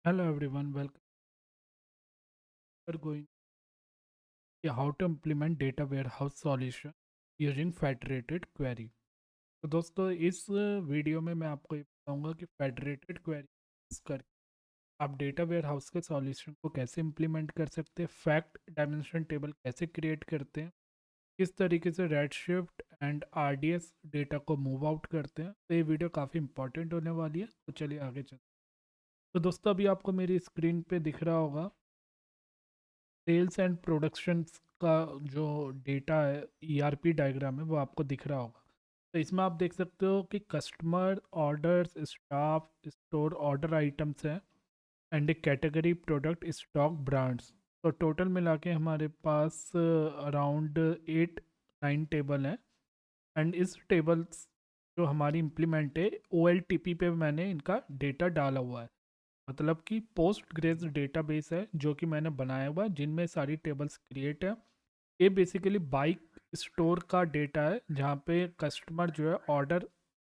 Hello everyone, welcome. We're going to how to implement data warehouse solution using federated query. तो दोस्तों इस video में मैं आपको ये बताऊंगा कि फेडरेटेड क्वेरी कर आप डेटा वेयरहाउस के सॉल्यूशन को कैसे इंप्लीमेंट कर सकते हैं, फैक्ट डायमेंशन टेबल कैसे क्रिएट करते हैं, किस तरीके से रेडशिफ्ट एंड आरडीएस डेटा को मूव आउट करते हैं। तो ये वीडियो काफ़ी इंपॉर्टेंट होने वाली है, तो चलिए आगे चलते हैं। तो दोस्तों अभी आपको मेरी स्क्रीन पे दिख रहा होगा सेल्स एंड प्रोडक्शंस का जो डेटा है, ईआरपी डायग्राम है, वो आपको दिख रहा होगा। तो इसमें आप देख सकते हो कि customer orders, staff, store order items है and category product stock brands. तो टोटल मिला के हमारे पास अराउंड 8-9 टेबल हैं। एंड इस टेबल्स जो हमारी इम्प्लीमेंट है ओ पे मैंने इनका डेटा डाला हुआ है। मतलब कि पोस्ट ग्रेस डेटाबेस है जो कि मैंने बनाया हुआ है, जिनमें सारी टेबल्स क्रिएट है। ये बेसिकली बाइक स्टोर का डेटा है जहाँ पे कस्टमर जो है ऑर्डर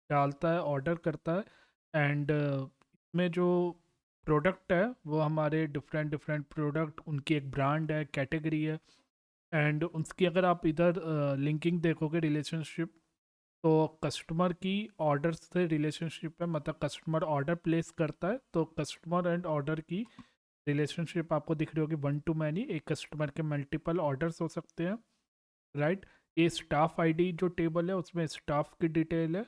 डालता है, ऑर्डर करता है। एंड इसमें जो प्रोडक्ट है वो हमारे डिफरेंट डिफरेंट प्रोडक्ट, उनकी एक ब्रांड है, कैटेगरी है। एंड उसकी अगर आप इधर लिंकिंग देखोगे, रिलेशनशिप, तो कस्टमर की ऑर्डर से रिलेशनशिप है। मतलब कस्टमर ऑर्डर प्लेस करता है तो कस्टमर एंड ऑर्डर की रिलेशनशिप आपको दिख रही होगी 1 to many। एक कस्टमर के मल्टीपल ऑर्डर्स हो सकते हैं, राइट। ये स्टाफ आईडी जो टेबल है उसमें स्टाफ की डिटेल है।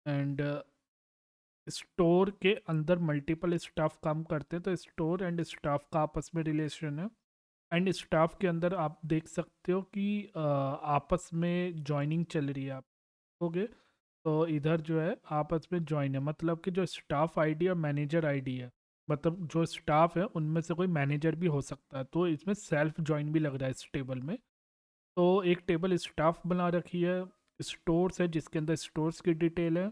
एंड स्टोर के अंदर मल्टीपल स्टाफ काम करते हैं तो स्टोर एंड स्टाफ का आपस में रिलेशन है। एंड स्टाफ के अंदर आप देख सकते हो कि आपस में ज्वाइनिंग चल रही है। आप ओके, तो इधर जो है आपस में ज्वाइन है, मतलब कि जो स्टाफ आईडी और मैनेजर आईडी है, मतलब जो स्टाफ है उनमें से कोई मैनेजर भी हो सकता है। तो इसमें सेल्फ ज्वाइन भी लग रहा है इस टेबल में। तो एक टेबल स्टाफ बना रखी है, स्टोर्स है जिसके अंदर स्टोर्स की डिटेल है।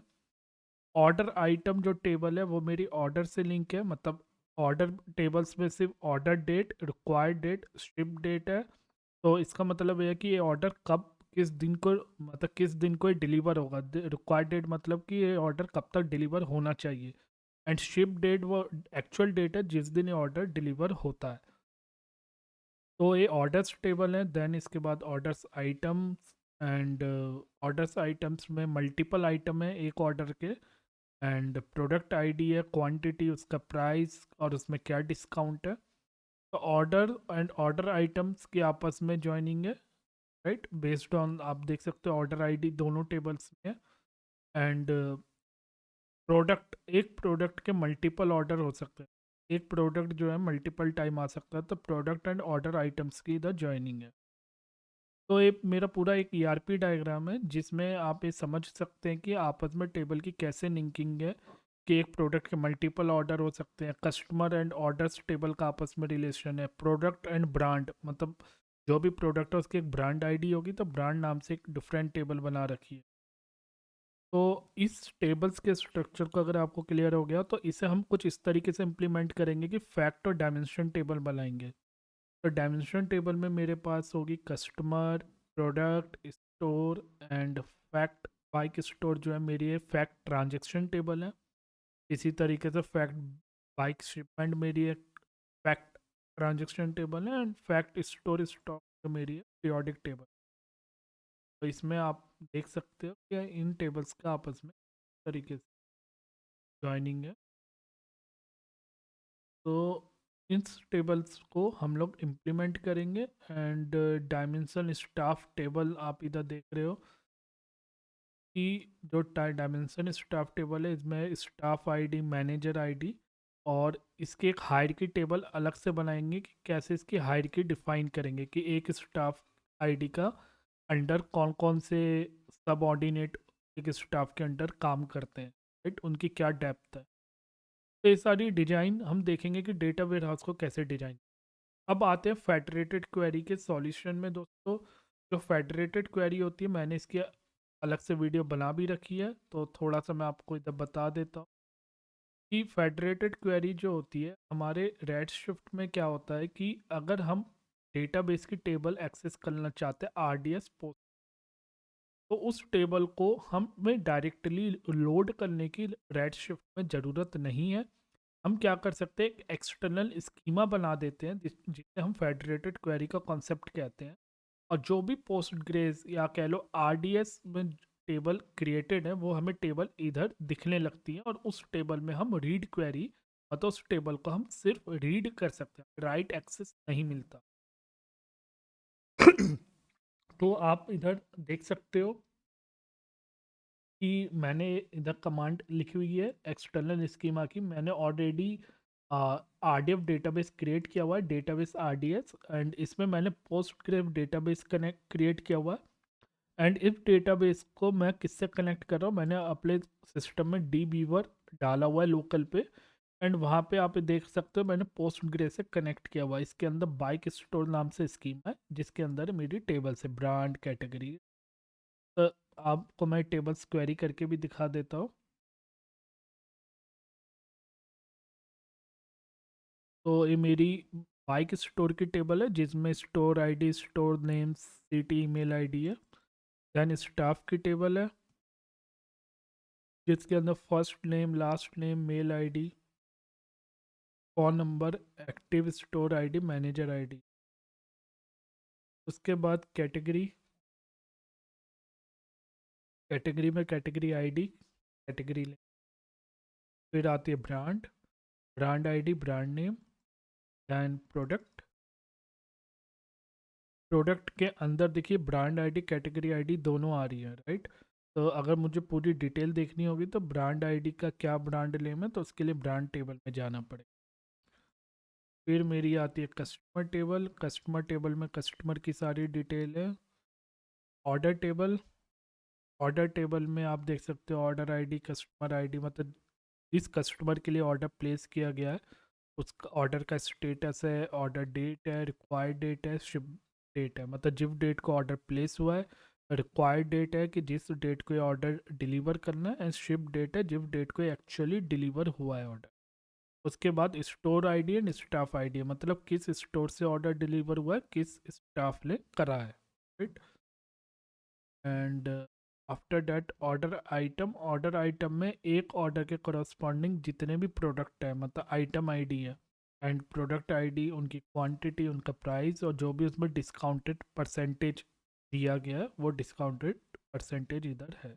ऑर्डर आइटम जो टेबल है वो मेरी ऑर्डर से लिंक है, मतलब ऑर्डर टेबल्स में सिर्फ order date, required date, ship date है। तो इसका मतलब ये है कि ये ऑर्डर कब, किस दिन को, मतलब किस दिन को ये डिलीवर होगा। रिक्वायर्ड डेट मतलब कि ये ऑर्डर कब तक डिलीवर होना चाहिए। एंड शिप डेट वो एक्चुअल डेट है जिस दिन ये ऑर्डर डिलीवर होता है। तो ये ऑर्डर्स टेबल है। देन इसके बाद orders items, and orders items में मल्टीपल आइटम है एक ऑर्डर के। एंड प्रोडक्ट आईडी है, क्वांटिटी, उसका प्राइस और उसमें क्या डिस्काउंट है। तो ऑर्डर एंड ऑर्डर आइटम्स की आपस में ज्वाइनिंग है, राइट। बेस्ड ऑन आप देख सकते हो ऑर्डर आईडी दोनों टेबल्स में है। एंड प्रोडक्ट, एक प्रोडक्ट के मल्टीपल ऑर्डर हो सकते हैं, एक प्रोडक्ट जो है मल्टीपल टाइम आ सकता है। तो प्रोडक्ट एंड ऑर्डर आइटम्स की इधर ज्वाइनिंग है। तो ये मेरा पूरा एक ईआरपी डायग्राम है जिसमें आप ये समझ सकते हैं कि आपस में टेबल की कैसे लिंकिंग है। कि एक प्रोडक्ट के मल्टीपल ऑर्डर हो सकते हैं, कस्टमर एंड ऑर्डर्स टेबल का आपस में रिलेशन है, प्रोडक्ट एंड ब्रांड, मतलब जो भी प्रोडक्ट है उसकी एक ब्रांड आईडी होगी तो ब्रांड नाम से एक डिफरेंट टेबल बना रखी है। तो इस टेबल्स के स्ट्रक्चर को अगर आपको क्लियर हो गया तो इसे हम कुछ इस तरीके से इम्प्लीमेंट करेंगे कि फैक्ट और डायमेंशन टेबल बनाएंगे। तो डायमेंशन टेबल में मेरे पास होगी customer, product, store and fact. Bike store जो है मेरी है फैक्ट ट्रांजेक्शन टेबल है। इसी तरीके से फैक्ट बाइक शिपमेंट मेरी एक फैक्ट ट्रांजेक्शन टेबल है। एंड फैक्ट स्टोर स्टॉक जो मेरी है पीरियोडिक टेबल। तो इसमें आप देख सकते हो कि इन टेबल्स का आपस में तरीके से ज्वाइनिंग है। तो इस टेबल्स को हम लोग इम्प्लीमेंट करेंगे। एंड डायमेंशन स्टाफ टेबल आप इधर देख रहे हो कि जो डायमेंशन स्टाफ टेबल है इसमें स्टाफ आईडी, मैनेजर आईडी, और इसके एक हायरार्की टेबल अलग से बनाएंगे कि कैसे इसकी हायरार्की डिफाइन करेंगे कि एक स्टाफ आईडी का अंडर कौन कौन से सब ऑर्डिनेट एक स्टाफ के अंडर काम करते हैं, राइट, उनकी क्या डेप्थ है। तो ये सारी डिजाइन हम देखेंगे कि डेटा वेयर हाउस को कैसे डिजाइन। अब आते हैं फेडरेटेड क्वेरी के सॉल्यूशन में दोस्तों। जो फेडरेटेड क्वेरी होती है मैंने इसकी अलग से वीडियो बना भी रखी है, तो थोड़ा सा मैं आपको इधर बता देता हूँ कि फेडरेटेड क्वेरी जो होती है हमारे रेड शिफ्ट में क्या होता है कि अगर हम डेटाबेस की टेबल एक्सेस करना चाहते हैं आरडीएस पोस्ट, तो उस टेबल को हमें डायरेक्टली लोड करने की रेड शिफ्ट में ज़रूरत नहीं है। हम क्या कर सकते हैं, एक एक्सटर्नल स्कीमा बना देते हैं जिसे हम फेडरेटेड क्वेरी का कॉन्सेप्ट कहते हैं। और जो भी पोस्टग्रेस या कह लो आरडीएस में टेबल क्रिएटेड है, वो हमें टेबल इधर दिखने लगती है, और उस टेबल में हम रीड क्वेरी, मतलब उस टेबल को हम सिर्फ रीड कर सकते हैं, राइट एक्सेस नहीं मिलता। तो आप इधर देख सकते हो कि मैंने इधर कमांड लिखी हुई है एक्सटर्नल स्कीमा की। मैंने ऑलरेडी आरडीएफ डेटाबेस क्रिएट किया हुआ है, डेटाबेस आरडीएस, एंड इसमें मैंने पोस्टग्रेस डेटाबेस कनेक्ट क्रिएट किया हुआ है। एंड इस डेटाबेस को मैं किससे कनेक्ट कर रहा हूँ, मैंने अपने सिस्टम में डी बीवर डाला हुआ है लोकल पे। एंड वहाँ पे आप देख सकते हो मैंने पोस्टग्रेस से कनेक्ट किया हुआ है। इसके अंदर बाइक स्टोर नाम से स्कीम है, जिसके अंदर मेरी टेबल्स है, ब्रांड, कैटेगरी। तो आपको मैं टेबल्स क्वेरी करके भी दिखा देता हूँ। तो ये मेरी बाइक स्टोर की टेबल है, जिसमें store ID, store name, city, email ID है। देन स्टाफ की टेबल है, जिसके अंदर first name, last name, mail ID, phone number, active store ID, manager ID. उसके बाद कैटेगरी, कैटेगरी में कैटेगरी आईडी, कैटेगरी। फिर आती है brand, brand ID, brand name. Then product, product के अंदर देखिए ब्रांड आईडी, कैटेगरी आईडी दोनों आ रही है, राइट। तो अगर मुझे पूरी डिटेल देखनी होगी तो ब्रांड आईडी का क्या ब्रांड नेम है, तो उसके लिए ब्रांड टेबल में जाना पड़ेगा। फिर मेरी आती है कस्टमर टेबल, कस्टमर टेबल में कस्टमर की सारी डिटेल है। ऑर्डर टेबल, ऑर्डर टेबल में आप देख सकते हो ऑर्डर आईडी, कस्टमर आईडी, मतलब जिस कस्टमर के लिए ऑर्डर प्लेस किया गया है उसका ऑर्डर का स्टेटस है, ऑर्डर डेट है, रिक्वायर्ड डेट है, शिप डेट है, मतलब जिस डेट को ऑर्डर प्लेस हुआ है। रिक्वायर्ड डेट है कि जिस डेट को ये ऑर्डर डिलीवर करना है, एंड शिप डेट है जिस डेट को एक्चुअली डिलीवर हुआ है ऑर्डर। उसके बाद store ID and staff ID है, मतलब किस स्टोर से ऑर्डर डिलीवर हुआ है, किस स्टाफ ने करा है, right. And after that order item, order item में एक ऑर्डर के करस्पॉन्डिंग जितने भी प्रोडक्ट है, मतलब आइटम आईडी है, एंड प्रोडक्ट आईडी, उनकी क्वांटिटी, उनका प्राइस, और जो भी उसमें डिस्काउंटेड परसेंटेज दिया गया है वो डिस्काउंटेड परसेंटेज इधर है।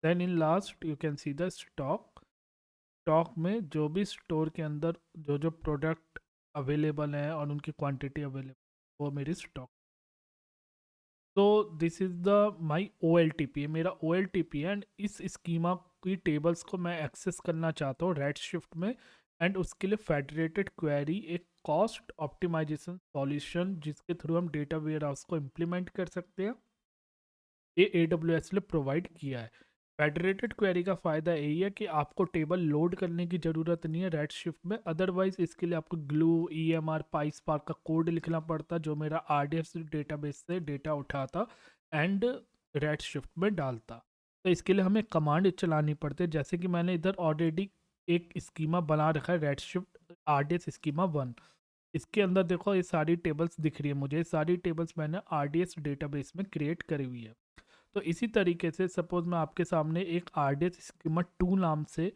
Then in last you can see the stock, stock में जो भी स्टोर के अंदर जो जो प्रोडक्ट अवेलेबल हैं और उनकी क्वांटिटी अवेलेबल, वो मेरी स्टॉक। तो this is the my O L T P, मेरा ओ एल टी पी है। एंड इस स्कीमा की टेबल्स को मैं एक्सेस करना चाहता हूँ रेड शिफ्ट में। एंड उसके लिए फेडरेटेड क्वेरी एक कॉस्ट ऑप्टिमाइजेशन सॉल्यूशन, जिसके थ्रू हम डेटा वेयर हाउस को इम्प्लीमेंट कर सकते हैं, ये AWS ने प्रोवाइड किया है। फेडरेटेड क्वेरी का फ़ायदा यही है कि आपको टेबल लोड करने की ज़रूरत नहीं है रेड शिफ्ट में। अदरवाइज इसके लिए आपको ग्लू, EMR, पाइस्पार्क का कोड लिखना पड़ता, जो मेरा RDF डेटाबेस से डेटा उठाता एंड रेड शिफ्ट में डालता। तो इसके लिए हमें कमांड चलानी पड़ती है, जैसे कि मैंने इधर ऑलरेडी एक स्कीमा बना रखा है, रेड शिफ्ट RDS स्कीमा 1। इसके अंदर देखो ये सारी टेबल्स दिख रही है मुझे, सारी टेबल्स मैंने RDS डेटाबेस में क्रिएट करी हुई है। तो इसी तरीके से सपोज मैं आपके सामने एक RDS स्कीमा 2 नाम से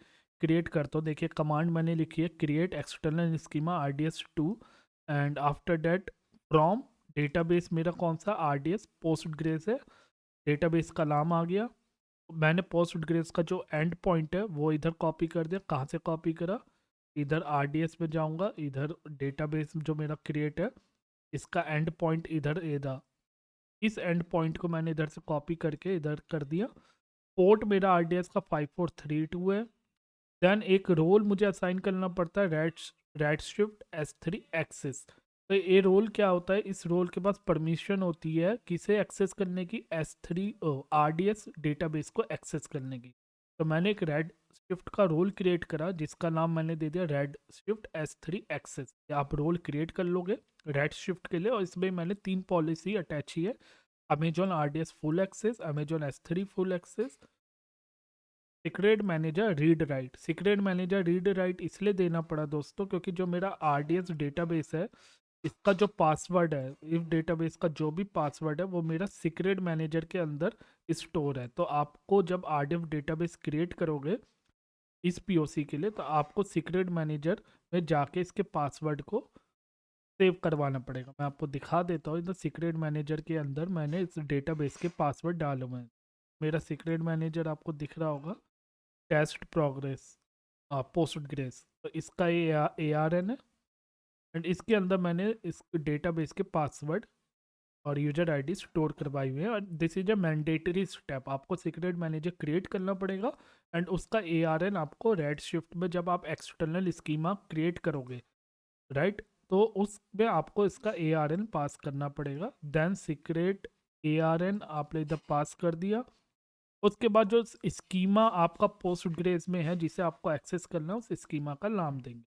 क्रिएट करता हूँ। देखिए कमांड मैंने लिखी है, create external schema RDS 2, and after that from database, मेरा कौन सा RDS पोस्टग्रेस है, डेटाबेस का नाम आ गया। मैंने पोस्टग्रेस का जो एंड पॉइंट है वो इधर कॉपी कर दिया। कहाँ से कॉपी करा, इधर RDS में जाऊँगा, इधर डेटाबेस जो मेरा क्रिएट है इसका एंड पॉइंट इधर इधर, इस एंड पॉइंट को मैंने इधर से कॉपी करके इधर कर दिया। पोर्ट मेरा RDS का 5432 है। देन एक रोल मुझे असाइन करना पड़ता है, रेड शिफ्ट S3 एक्सेस। तो ये रोल क्या होता है, इस रोल के पास परमिशन होती है किसे एक्सेस करने की, S3 RDS डेटाबेस को एक्सेस करने की। तो मैंने एक रेड शिफ्ट का रोल क्रिएट करा, जिसका नाम मैंने दे दिया रेड शिफ्ट S3 एक्सेस। आप रोल क्रिएट कर लोगे रेड शिफ्ट के लिए, और इसमें मैंने 3 पॉलिसी अटैच ही है, Amazon RDS full access, Amazon S3 full access, secret manager read write. Secret manager read write इसलिए देना पड़ा दोस्तों, क्योंकि जो मेरा RDS डेटाबेस है इसका जो पासवर्ड है, इस डेटाबेस का जो भी पासवर्ड है वो मेरा सीक्रेट मैनेजर के अंदर स्टोर है। तो आपको जब RDF डेटाबेस क्रिएट करोगे इस पीओसी के लिए, तो आपको सीक्रेट मैनेजर में जाके इसके पासवर्ड को सेव करवाना पड़ेगा। मैं आपको दिखा देता हूँ, इधर सीक्रेट मैनेजर के अंदर मैंने इस डेटाबेस के पासवर्ड डाले हुए हैं। मेरा सीक्रेट मैनेजर आपको दिख रहा होगा, टेस्ट प्रोग्रेस पोस्ट ग्रेस, तो इसका ARN है। एंड इसके अंदर मैंने इस डेटाबेस के पासवर्ड और यूजर आईडी स्टोर करवाई हुई है। और this is a mandatory step, आपको सीक्रेट मैनेजर क्रिएट करना पड़ेगा। एंड उसका ARN आपको रेड शिफ्ट में जब आप एक्सटर्नल स्कीमा क्रिएट करोगे, राइट, तो उसमें आपको इसका ARN पास करना पड़ेगा। देन सीक्रेट ARN आपने इधर पास कर दिया। उसके बाद जो स्कीमा आपका पोस्ट ग्रेस में है जिसे आपको एक्सेस करना है, उस स्कीमा का नाम देंगे।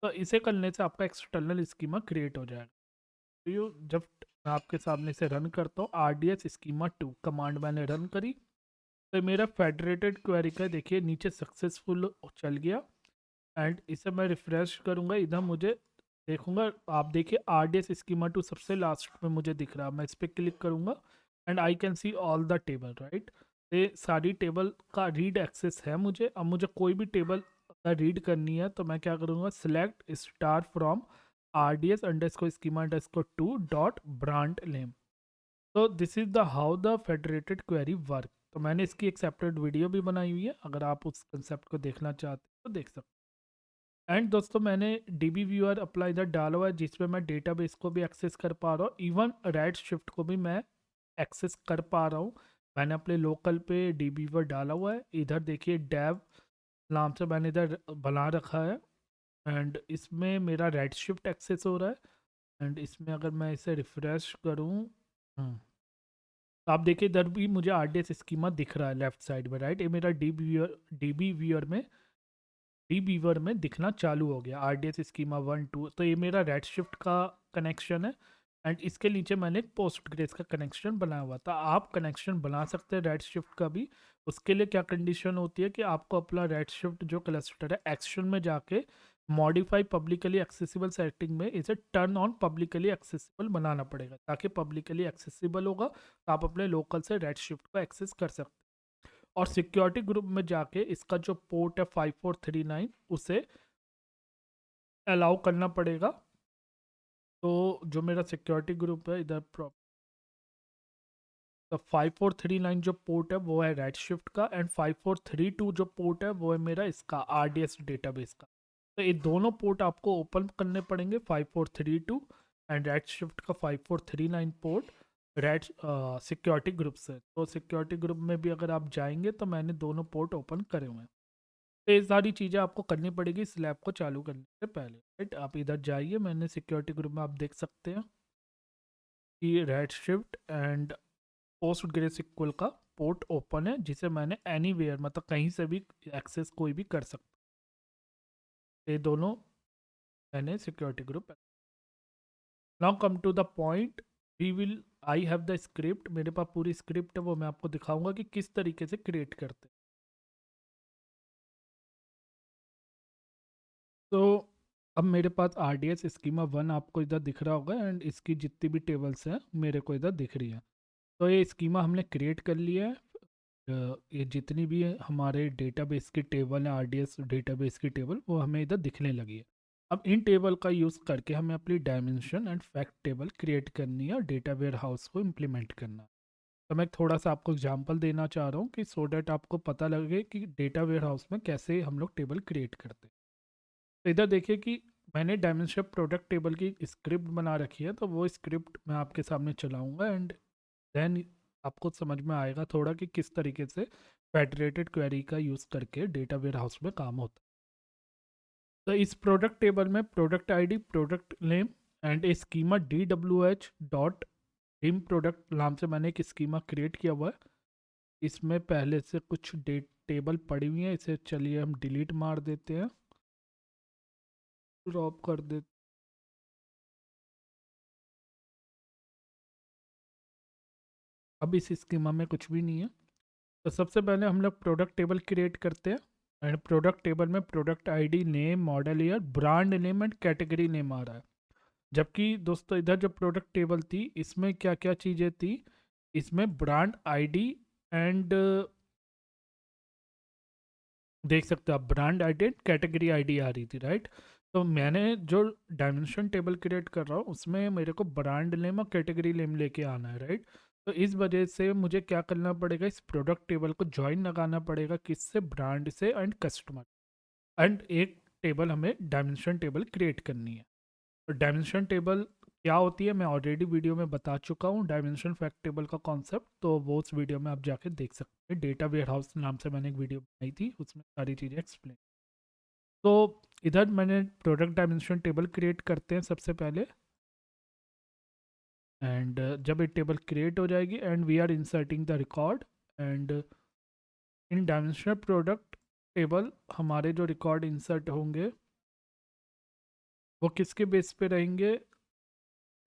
तो इसे करने से आपका एक्सटर्नल स्कीमा क्रिएट हो जाएगा। तो ये जब मैं आपके सामने से रन करता हूँ, RDS स्कीमा 2 कमांड मैंने रन करी, तो मेरा फेडरेटेड क्वेरी का देखिए नीचे सक्सेसफुल चल गया। एंड इसे मैं रिफ्रेश करूँगा, इधर मुझे देखूंगा, आप देखिए RDS स्कीमा 2 सबसे लास्ट में मुझे दिख रहा है। मैं इस पर क्लिक करूँगा and I can see all the table, right. ये सारी टेबल का रीड एक्सेस है मुझे। अब मुझे कोई भी टेबल अगर रीड करनी है तो मैं क्या करूँगा, select star from RDS underscore schema underscore 2 dot brand name. तो this is the how the federated query work. तो मैंने इसकी एक सेपरेट वीडियो भी बनाई हुई है, अगर आप उस कंसेप्ट को देखना चाहते हैं तो देख सकते हैं। एंड दोस्तों मैंने DB व्यूअर अपना इधर डाला हुआ है जिसमें मैं डेटाबेस को भी एक्सेस कर पा रहा हूँ, इवन रेड शिफ्ट को भी मैं एक्सेस कर पा रहा हूँ। मैंने अपने लोकल पे DB व्यूअर डाला हुआ है। इधर देखिए डेव नाम से मैंने इधर बना रखा है। एंड इसमें मेरा रेड शिफ्ट एक्सेस हो रहा है। एंड इसमें अगर मैं इसे रिफ्रेश करूँ, तो आप देखिए इधर भी मुझे RDS स्कीमा दिख रहा है लेफ्ट साइड में, राइट। ये मेरा डी बीवर में दिखना चालू हो गया, RDS स्कीमा 1 2। तो ये मेरा रेड शिफ्ट का कनेक्शन है। एंड इसके नीचे मैंने एक पोस्ट ग्रेस का कनेक्शन बनाया हुआ था। आप कनेक्शन बना सकते हैं रेड शिफ्ट का भी। उसके लिए क्या कंडीशन होती है कि आपको अपना रेड शिफ्ट जो क्लस्टर है एक्शन में जाके मॉडिफाई पब्लिकली एक्सेसिबल सेटिंग में इसे टर्न ऑन पब्लिकली एक्सेसिबल बनाना पड़ेगा, ताकि पब्लिकली एक्सेसिबल होगा तो आप अपने लोकल से रेड शिफ्ट को एक्सेस कर सकते हैं। और सिक्योरिटी ग्रुप में जाके इसका जो पोर्ट है 5439 उसे अलाउ करना पड़ेगा। तो जो मेरा सिक्योरिटी ग्रुप है इधर तो 5439 जो पोर्ट है वो है रेड शिफ्ट का। एंड 5432 जो पोर्ट है वो है मेरा इसका RDS डेटाबेस का। तो ये दोनों पोर्ट आपको ओपन करने पड़ेंगे, 5432 एंड रेड शिफ्ट का 5439 पोर्ट रेड सिक्योरिटी ग्रुप से। तो सिक्योरिटी ग्रुप में भी अगर आप जाएंगे तो मैंने दोनों पोर्ट ओपन करे हुए हैं। तो ये सारी चीज़ें आपको करनी पड़ेगी इस लैब को चालू करने से पहले, राइट। आप इधर जाइए, मैंने सिक्योरिटी ग्रुप में आप देख सकते हैं कि Redshift and Postgre SQL का पोर्ट ओपन है, जिसे मैंने एनी मतलब कहीं से भी एक्सेस कोई भी कर सकता। ये दोनों मैंने security group. Now come to the point, we will I have the script, मेरे पास पूरी स्क्रिप्ट है, वो मैं आपको दिखाऊंगा कि किस तरीके से क्रिएट करते हैं। तो अब मेरे पास RDS स्कीमा 1 आपको इधर दिख रहा होगा एंड इसकी जितनी भी टेबल्स हैं मेरे को इधर दिख रही है। तो ये स्कीमा हमने क्रिएट कर लिया है। ये जितनी भी हमारे डेटाबेस की टेबल है, RDS डेटाबेस की टेबल, वो हमें इधर दिखने लगी है। अब इन टेबल का यूज़ करके हमें अपनी dimension and fact table create करनी है और डेटा वेयर हाउस को इम्प्लीमेंट करना है। तो मैं थोड़ा सा आपको एग्जांपल देना चाह रहा हूँ कि सो डैट आपको पता लगे कि डेटा वेयर हाउस में कैसे हम लोग टेबल क्रिएट करते हैं। तो इधर देखिए कि मैंने डायमेंशन प्रोडक्ट टेबल की स्क्रिप्ट बना रखी है, तो वो स्क्रिप्ट मैं आपके सामने चलाऊँगा एंड देन आपको समझ में आएगा थोड़ा कि किस तरीके से फेडरेटेड क्वेरी का यूज़ करके डेटा वेयर हाउस में काम होता है। तो इस प्रोडक्ट टेबल में product ID, product name and A schema DWH dot dim product नाम से मैंने एक स्कीमा क्रिएट किया हुआ है। इसमें पहले से कुछ डेट टेबल पड़ी हुई है, इसे चलिए हम डिलीट मार देते हैं, ड्रॉप कर देते। अब इस स्कीमा में कुछ भी नहीं है। तो सबसे पहले हम लोग प्रोडक्ट टेबल क्रिएट करते हैं। एंड प्रोडक्ट टेबल में product ID, name, model year, brand name and category name आ रहा है। जबकि दोस्तों इधर जो प्रोडक्ट टेबल थी इसमें क्या क्या चीज़ें थी, इसमें ब्रांड आईडी एंड देख सकते हो आप, ब्रांड आईडी कैटेगरी आईडी आ रही थी, राइट। तो मैंने जो डायमेंशन टेबल क्रिएट कर रहा हूँ उसमें मेरे को ब्रांड नेम और कैटेगरी नेम लेके आना है, राइट। तो इस वजह से मुझे क्या करना पड़ेगा, इस प्रोडक्ट टेबल को ज्वाइन लगाना पड़ेगा किससे, ब्रांड से एंड कस्टमर। एंड एक टेबल हमें डायमेंशन टेबल क्रिएट करनी है। तो डायमेंशन टेबल क्या होती है मैं ऑलरेडी वीडियो में बता चुका हूँ, डायमेंशन फैक्ट टेबल का कॉन्सेप्ट, तो वो उस वीडियो में आप जाके देख सकते हैं। डेटा वेयर हाउस नाम से मैंने एक वीडियो बनाई थी, उसमें सारी चीज़ें एक्सप्लेन। तो इधर मैंने प्रोडक्ट डायमेंशन टेबल क्रिएट करते हैं सबसे पहले। एंड जब एक टेबल क्रिएट हो जाएगी and we are inserting the record. And in dimensional product table हमारे जो रिकॉर्ड इंसर्ट होंगे वो किसके बेस पे रहेंगे,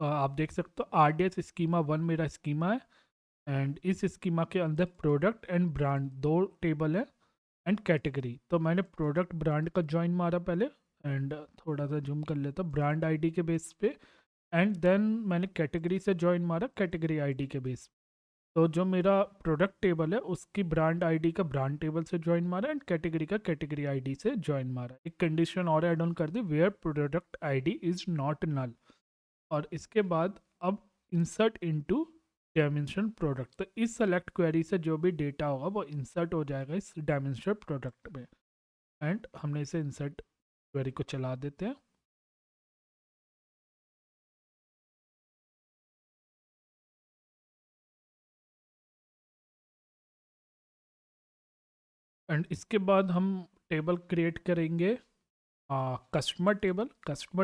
आप देख सकते हो R D S schema one मेरा स्कीमा है। एंड इस स्कीमा के अंदर प्रोडक्ट एंड ब्रांड दो टेबल है, एंड कैटेगरी। तो मैंने प्रोडक्ट ब्रांड का ज्वाइन मारा पहले, एंड थोड़ा सा जूम कर लेता, ब्रांड आईडी के बेस पे। एंड देन मैंने कैटेगरी से ज्वाइन मारा कैटेगरी आईडी के बेस। तो जो मेरा प्रोडक्ट टेबल है उसकी ब्रांड आईडी का ब्रांड टेबल से ज्वाइन मारा, एंड कैटेगरी का कैटेगरी आईडी से ज्वाइन मारा। एक कंडीशन और ऐड ऑन कर दी, where product ID is not null. और इसके बाद अब इंसर्ट इनटू डायमेंशन प्रोडक्ट, तो इस सेलेक्ट क्वेरी से जो भी डेटा होगा वो इंसर्ट हो जाएगा इस डायमेंशन प्रोडक्ट में। एंड हमने इसे इंसर्ट क्वेरी को चला देते हैं। एंड इसके बाद हम टेबल क्रिएट करेंगे, कस्टमर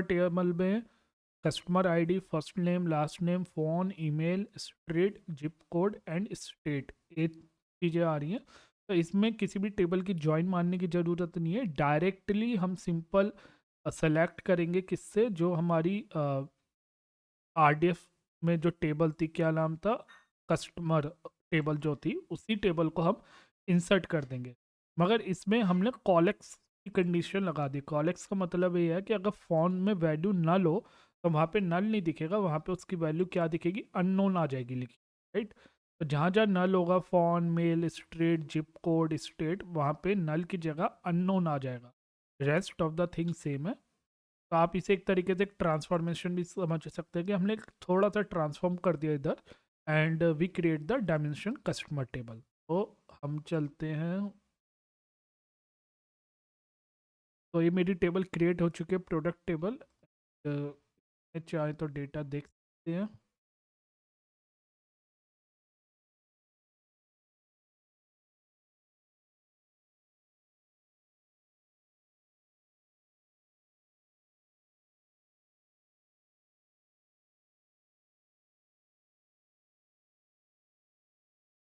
टेबल में customer ID, first name, last name, phone, email, street, zip code and state, ये चीज़ें आ रही हैं। तो इसमें किसी भी टेबल की ज्वाइन मारने की ज़रूरत नहीं है, डायरेक्टली हम सिंपल सेलेक्ट करेंगे किससे, जो हमारी आरडीएफ में जो टेबल थी, क्या नाम था, कस्टमर टेबल जो थी, उसी टेबल को हम इंसर्ट कर देंगे। मगर इसमें हमने कॉलेक्स की कंडीशन लगा दी। कॉलेक्स का मतलब ये है कि अगर फ़ॉर्म में वैल्यू नल हो तो वहाँ पे नल नहीं दिखेगा, वहाँ पे उसकी वैल्यू क्या दिखेगी, अननोन आ जाएगी लिखी, राइट। तो जहाँ जहाँ नल होगा, phone, mail, street, zip code, state, वहाँ पे नल की जगह अननोन आ जाएगा। Rest of the thing same है। तो आप इसे एक तरीके से ट्रांसफॉर्मेशन भी समझ सकते हैं कि हमने थोड़ा सा ट्रांसफॉर्म कर दिया इधर। And we create the dimension customer table. तो हम चलते हैं, तो ये मेरी टेबल क्रिएट हो चुकी है, प्रोडक्ट टेबल। चाहे तो डेटा देख सकते हैं।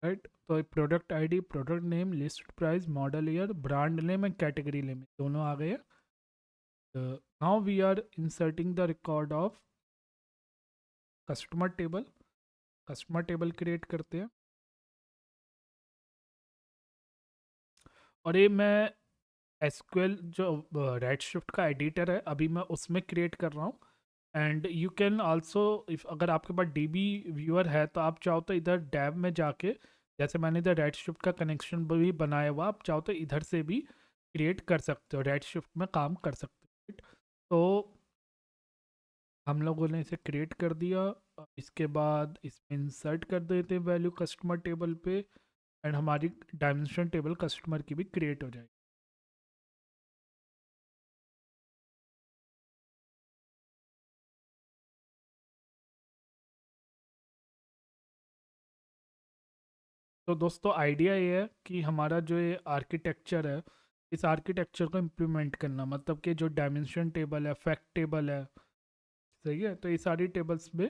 राइट, तो product ID, product name, list price, model year, brand name and category name दोनों आ गए हैं। Now we are inserting the record of customer table. Customer table create करते हैं, और ये मैं एसक्यूएल जो रेड शिफ्ट का एडिटर है अभी मैं उसमें क्रिएट कर रहा हूँ। And you can also, if अगर आपके पास डीबी व्यूअर है तो आप चाहो तो इधर डैब में जाके, जैसे मैंने इधर रेड शिफ्ट का कनेक्शन भी बनाया हुआ, आप चाहो तो इधर से भी क्रिएट कर सकते हो, रेड शिफ्ट में काम कर सकते हो, right? तो हम लोगों ने इसे क्रिएट कर दिया। इसके बाद इसमें इंसर्ट कर देते हैं वैल्यू कस्टमर टेबल पे, एंड हमारी डायमेंशन टेबल कस्टमर की भी क्रिएट हो जाएगी। तो दोस्तों आइडिया ये है कि हमारा जो ये आर्किटेक्चर है, इस आर्किटेक्चर को इम्प्लीमेंट करना, मतलब कि जो डायमेंशन टेबल है, फैक्ट टेबल है, सही है, तो ये सारी टेबल्स में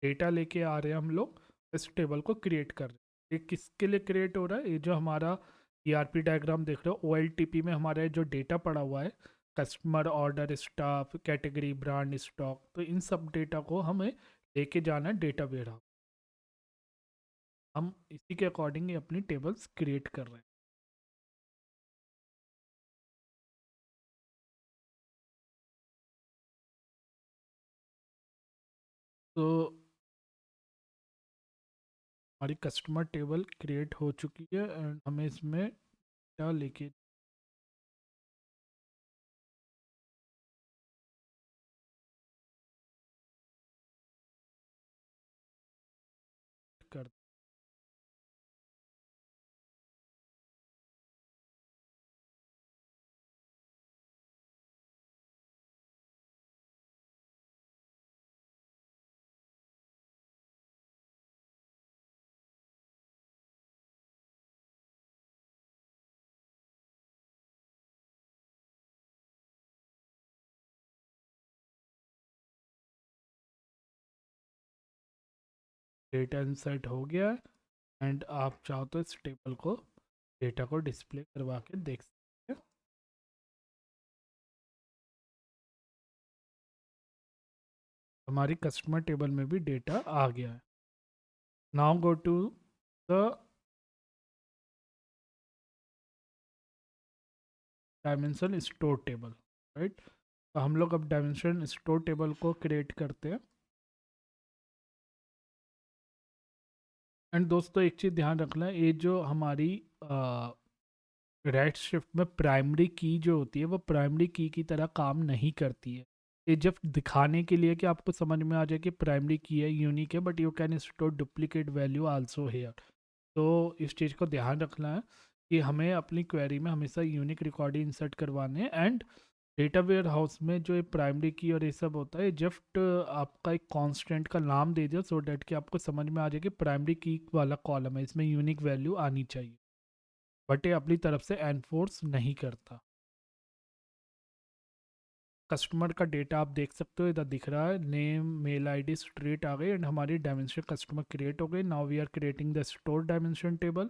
डेटा लेके आ रहे हैं हम लोग, इस टेबल को क्रिएट कर रहे हैं। ये किसके लिए क्रिएट हो रहा है, ये जो हमारा ईआरपी डायग्राम देख रहे हो, ओ में हमारा जो डेटा पड़ा हुआ है, customer, order, staff, category, brand, stock, तो इन सब डेटा को हमें लेके जाना है डेटा वेयर। हम इसी के अकॉर्डिंग ही अपनी टेबल्स क्रिएट कर रहे हैं। तो हमारी कस्टमर टेबल क्रिएट हो चुकी है, एंड हमें इसमें क्या लेके डेटा इंसर्ट हो गया है एंड आप चाहो तो इस टेबल को डेटा को डिस्प्ले करवा के देख सकते हैं। हमारी कस्टमर टेबल में भी डेटा आ गया है। Now go to the dimension store table, right. तो हम लोग अब डायमेंशन स्टोर टेबल को क्रिएट करते हैं। एंड दोस्तों एक चीज़ ध्यान रखना है, ये जो हमारी रेड शिफ्ट में प्राइमरी की जो होती है वो प्राइमरी की तरह काम नहीं करती है। ये जब दिखाने के लिए कि आपको समझ में आ जाए कि प्राइमरी की है, यूनिक है, but you can store duplicate value also here. तो इस चीज़ को ध्यान रखना है कि हमें अपनी क्वेरी में हमेशा यूनिक रिकॉर्ड इंसर्ट करवाने हैं। एंड डेटा वेयर हाउस में जो ये प्राइमरी की और ये सब होता है, जस्ट आपका एक कांस्टेंट का नाम दे दिया सो डैट कि आपको समझ में आ जाए कि प्राइमरी की वाला कॉलम है, इसमें यूनिक वैल्यू आनी चाहिए, बट ये अपनी तरफ से एनफोर्स नहीं करता। कस्टमर का डेटा आप देख सकते हो, इधर दिख रहा है नेम, मेल आईडी, स्ट्रीट आ गई एंड हमारी डायमेंशन कस्टमर क्रिएट हो गई। Now we are creating the store dimension table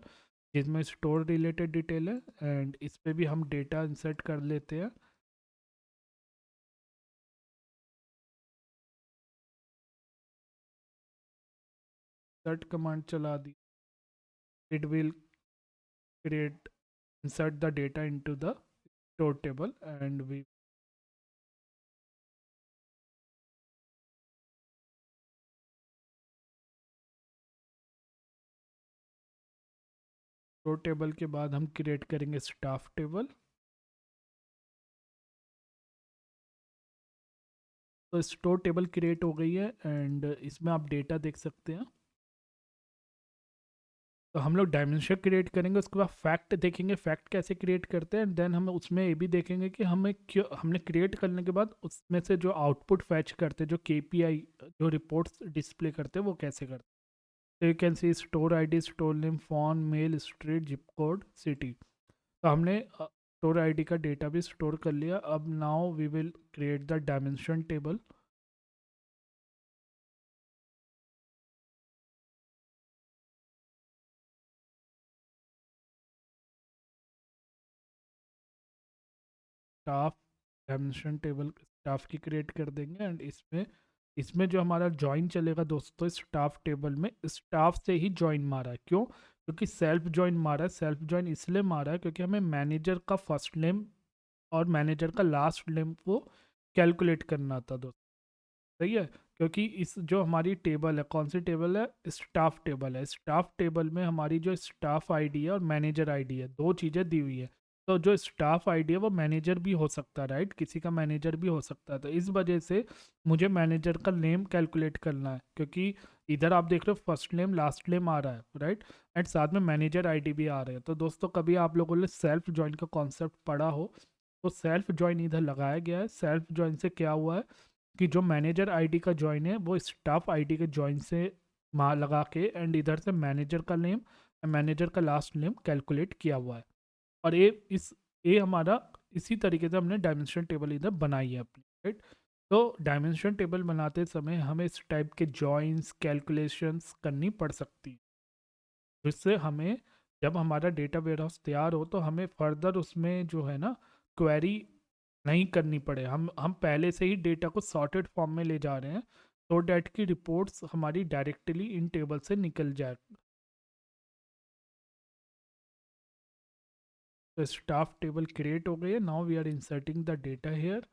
जिसमें स्टोर रिलेटेड डिटेल है एंड इस पे भी हम डेटा इंसर्ट कर लेते हैं। इंसर्ट कमांड चला दी, it will create insert the data into the store table and we store table के बाद हम क्रिएट करेंगे स्टाफ टेबल। तो स्टोर टेबल क्रिएट हो गई है एंड इसमें आप डेटा देख सकते हैं। तो हम लोग डायमेंशन क्रिएट करेंगे, उसके बाद फैक्ट देखेंगे, फैक्ट कैसे क्रिएट करते हैं एंड देन हम उसमें ये भी देखेंगे कि हमें क्यों, हमने क्रिएट करने के बाद उसमें से जो आउटपुट फैच करते हैं, जो केपीआई जो रिपोर्ट्स डिस्प्ले करते हैं वो कैसे करते हैं। तो you can see store ID, store name, phone, mail, street, zip code, city. तो हमने स्टोर आईडी का डेटा भी स्टोर कर लिया। अब now we will create the dimension table. Staff dimension table staff की क्रिएट कर देंगे एंड इसमें इसमें जो हमारा ज्वाइन चलेगा दोस्तों, स्टाफ टेबल में स्टाफ से ही ज्वाइन मारा है। क्यों? क्योंकि सेल्फ ज्वाइन मारा है। सेल्फ ज्वाइन इसलिए मारा है क्योंकि हमें मैनेजर का फर्स्ट नेम और मैनेजर का लास्ट नेम को कैलकुलेट करना था दोस्तों। सही है, क्योंकि इस जो हमारी टेबल है, कौन सी टेबल है? स्टाफ टेबल है। स्टाफ टेबल में हमारी जो स्टाफ आईडी है और मैनेजर आईडी है, दो चीज़ें दी हुई है। तो जो स्टाफ आईडी है वो मैनेजर भी हो सकता है, राइट, किसी का मैनेजर भी हो सकता है। तो इस वजह से मुझे मैनेजर का नेम कैलकुलेट करना है, क्योंकि इधर आप देख रहे हो फर्स्ट नेम लास्ट नेम आ रहा है, राइट, एंड साथ में मैनेजर आईडी भी आ रहे हैं। तो दोस्तों कभी आप लोगों ने सेल्फ ज्वाइन का कॉन्सेप्ट पढ़ा हो तो सेल्फ ज्वाइन इधर लगाया गया है। सेल्फ ज्वाइन से क्या हुआ है कि जो मैनेजर आईडी का ज्वाइन है वो स्टाफ आईडी के ज्वाइन से मार लगा के एंड इधर से मैनेजर का नेम, मैनेजर का लास्ट नेम कैलकुलेट किया हुआ है। और ये हमारा इसी तरीके से हमने डायमेंशन टेबल इधर बनाई है अपनी, राइट। तो डायमेंशन टेबल बनाते समय हमें इस टाइप के जॉइंस कैलकुलेशंस करनी पड़ सकती है, जिससे हमें जब हमारा डेटा वेयरहाउस तैयार हो तो हमें फर्दर उसमें जो है ना क्वेरी नहीं करनी पड़े। हम पहले से ही डेटा को सॉर्टेड फॉर्म में ले जा रहे हैं तो डैट की रिपोर्ट्स हमारी डायरेक्टली इन टेबल से निकल जाए। तो स्टाफ टेबल क्रिएट हो गई है। Now we are inserting the data here.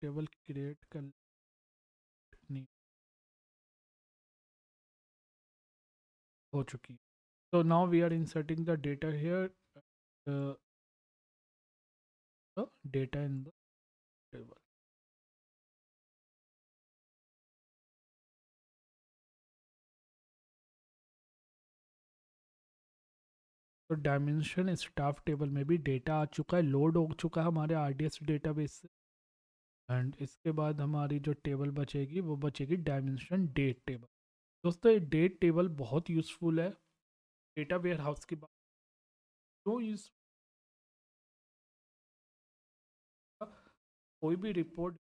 Table create करनी हो चुकी है। तो now we are inserting the data here, the data in the table. तो डायमेंशन स्टाफ टेबल में भी डेटा आ चुका है, लोड हो चुका है हमारे आरडीएस डेटाबेस से। एंड इसके बाद हमारी जो टेबल बचेगी वो बचेगी डायमेंशन डेट टेबल। दोस्तों ये डेट टेबल बहुत यूज़फुल है डेटा वेयर हाउस की बात। क्यों यूज, कोई भी रिपोर्ट